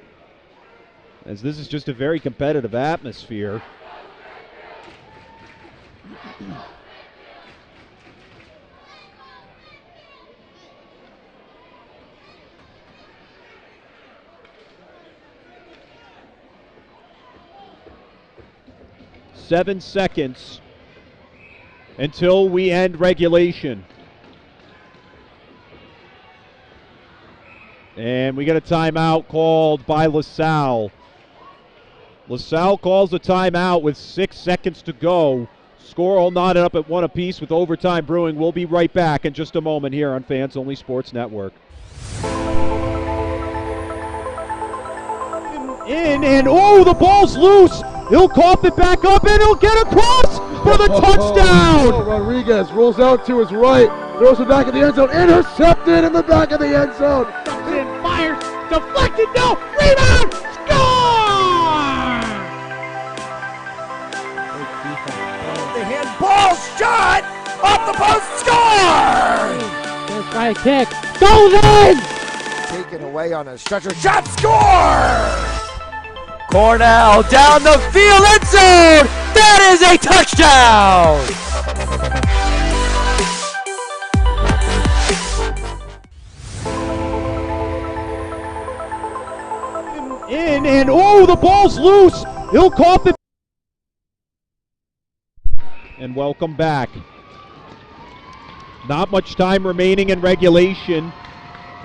as this is just a very competitive atmosphere. 7 seconds until we end regulation. And we get a timeout called by LaSalle. LaSalle calls a timeout with 6 seconds to go. Score all knotted up at 1 apiece with overtime brewing. We'll be right back in just a moment here on Fans Only Sports Network. The ball's loose. He'll cough it back up and he'll get across for the touchdown. Rodriguez rolls out to his right, throws it back in the end zone, intercepted in the back of the end zone. Fires, deflected, no, rebound, score! The handball shot, off the post, score! First right kick, goes in! Taken away on a stretcher, shot, score! Cornell down the field, end zone! That is a touchdown! The ball's loose. He'll cough it. And welcome back. Not much time remaining in regulation.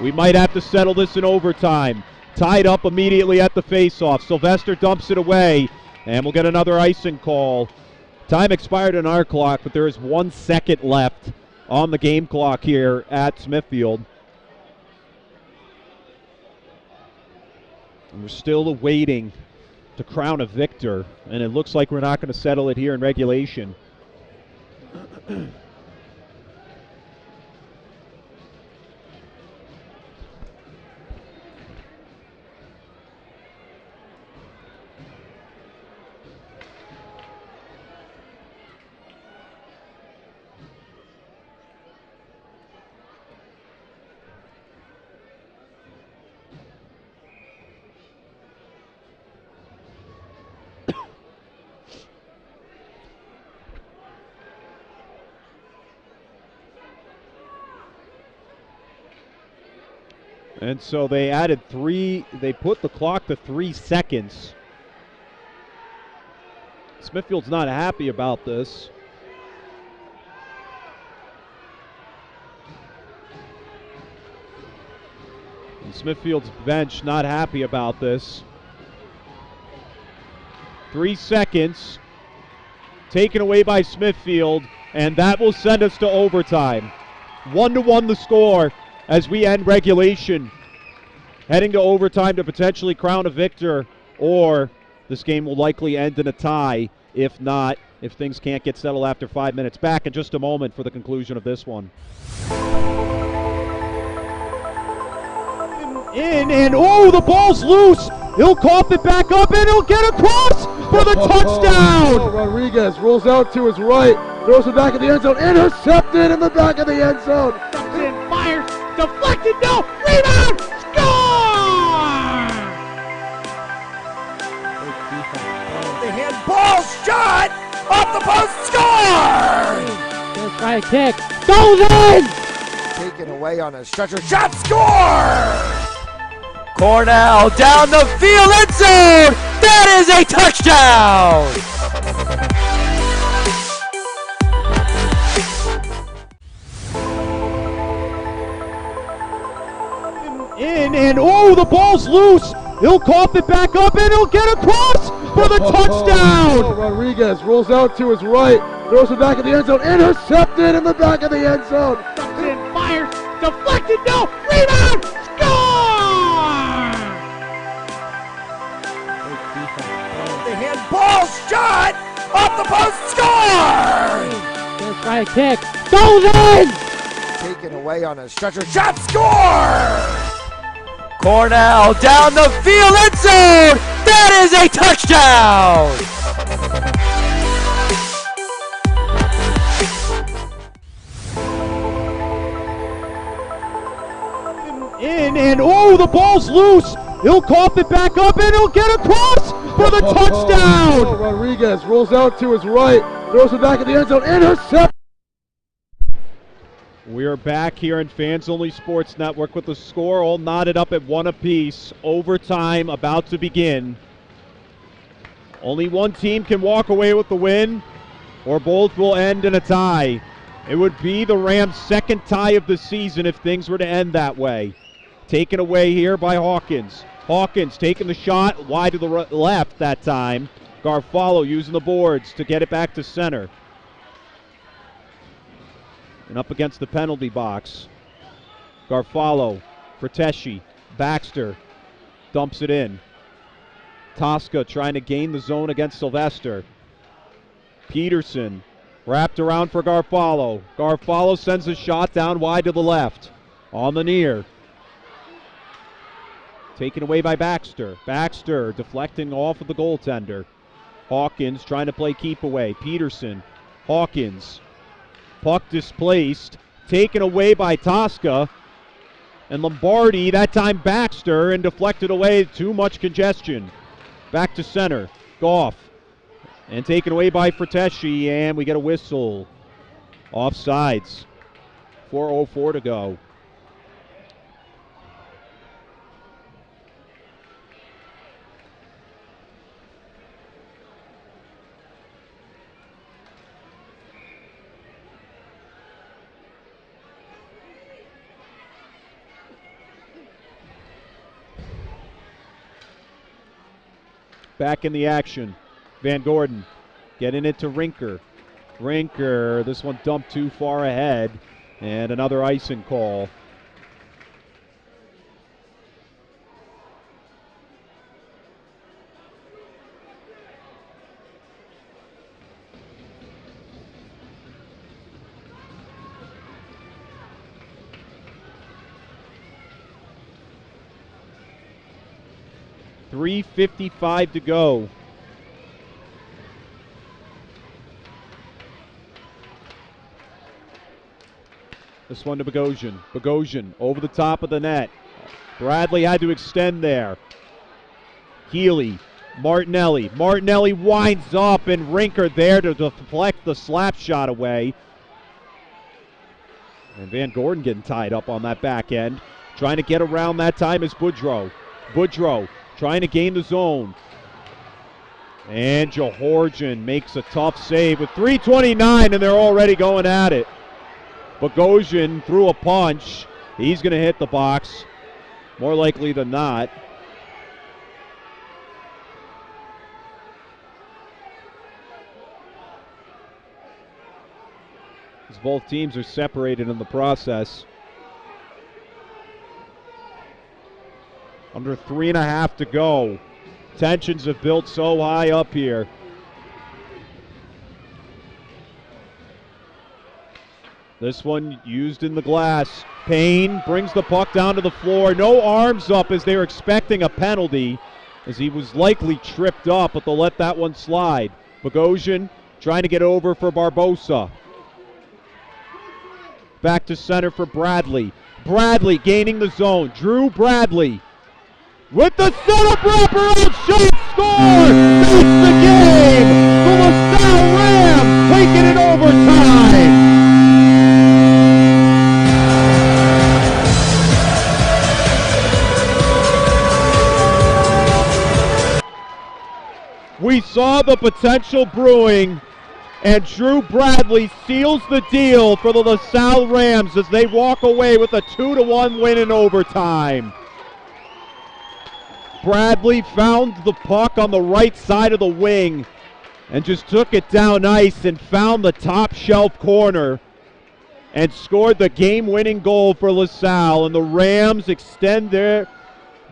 We might have to settle this in overtime. Tied up immediately at the faceoff. Sylvester dumps it away, and we'll get another icing call. Time expired on our clock, but there is 1 second left on the game clock here at Smithfield. And we're still awaiting to crown a victor, and it looks like we're not going to settle it here in regulation. And so they added they put the clock to 3 seconds. Smithfield's not happy about this. And Smithfield's bench not happy about this. 3 seconds taken away by Smithfield, and that will send us to overtime. 1-1 the score as we end regulation, heading to overtime to potentially crown a victor, or this game will likely end in a tie. If not, if things can't get settled after 5 minutes. Back in just a moment for the conclusion of this one. The ball's loose. He'll cough it back up and he'll get across for the touchdown. Rodriguez rolls out to his right, throws it back in the end zone, intercepted in the back of the end zone. Fires, deflected, no, rebound, score! The handball shot, off the post, score! First right kick, goes in! Taken away on a stretcher, shot, score! Cornell down the field, end zone! That is a touchdown! The ball's loose. He'll cough it back up and he'll get across for the touchdown. Rodriguez rolls out to his right, throws it back in the end zone, intercepted in the back of the end zone. Fires, deflected, no, rebound, score! The handball shot, off the post, score! First right kick, goes in! Taken away on a stretcher, shot, score! Cornell down the field, end zone! That is a touchdown! The ball's loose. He'll cough it back up and he'll get across for the touchdown. Rodriguez rolls out to his right, throws it back in the end zone, intercept. We are back here in Fans Only Sports Network with the score all knotted up at 1 apiece. Overtime about to begin. Only one team can walk away with the win, or both will end in a tie. It would be the Rams' second tie of the season if things were to end that way. Taken away here by Hawkins. Hawkins taking the shot wide to the left that time. Garfalo using the boards to get it back to center. And up against the penalty box. Garfalo, Frateschi, Baxter dumps it in. Tosca trying to gain the zone against Sylvester. Peterson wrapped around for Garfalo. Garfalo sends a shot down wide to the left. On the near. Taken away by Baxter. Baxter deflecting off of the goaltender. Hawkins trying to play keep away. Peterson. Hawkins. Puck displaced. Taken away by Tosca. And Lombardi, that time Baxter, and deflected away. Too much congestion. Back to center. Goff. And taken away by Frateschi, and we get a whistle. Offsides. 4:04 to go. Back in the action. Van Gordon getting it to Rinker. Rinker, this one dumped too far ahead, and another icing call. .355 to go. This one to Bogosian. Bogosian over the top of the net. Bradley had to extend there. Healy, Martinelli. Martinelli winds up, and Rinker there to deflect the slap shot away. And Van Gordon getting tied up on that back end. Trying to get around that time is Boudreau. Boudreau trying to gain the zone. And Johorjan makes a tough save with 3:29, and they're already going at it. Bogosian threw a punch. He's going to hit the box, more likely than not. As both teams are separated in the process. Under 3.5 to go. Tensions have built so high up here. This one used in the glass. Payne brings the puck down to the floor. No arms up as they were expecting a penalty, as he was likely tripped up, but they'll let that one slide. Bogosian trying to get over for Barbosa. Back to center for Bradley. Bradley gaining the zone. Drew Bradley. With the setup wraparound shot, score! That's the game! The LaSalle Rams taking it overtime! We saw the potential brewing, and Drew Bradley seals the deal for the LaSalle Rams as they walk away with a 2-1 win in overtime. Bradley found the puck on the right side of the wing and just took it down ice and found the top shelf corner and scored the game-winning goal for LaSalle. And the Rams extend their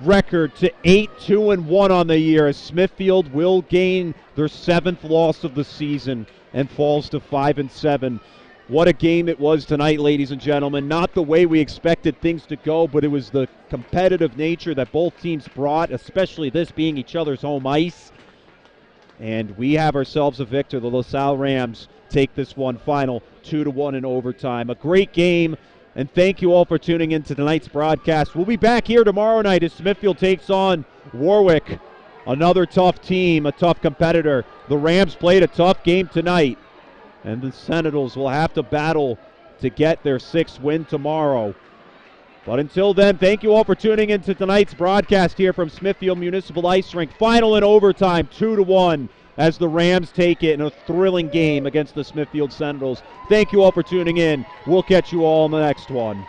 record to 8-2-1 on the year, as Smithfield will gain their 7th loss of the season and falls to 5-7. What a game it was tonight, ladies and gentlemen. Not the way we expected things to go, but it was the competitive nature that both teams brought, especially this being each other's home ice. And we have ourselves a victor. The LaSalle Rams take this one final 2-1 in overtime. A great game, and thank you all for tuning in to tonight's broadcast. We'll be back here tomorrow night as Smithfield takes on Warwick, another tough team, a tough competitor. The Rams played a tough game tonight, and the Sentinels will have to battle to get their 6th win tomorrow. But until then, thank you all for tuning in to tonight's broadcast here from Smithfield Municipal Ice Rink. Final in overtime, 2-1. as the Rams take it in a thrilling game against the Smithfield Sentinels. Thank you all for tuning in. We'll catch you all in the next one.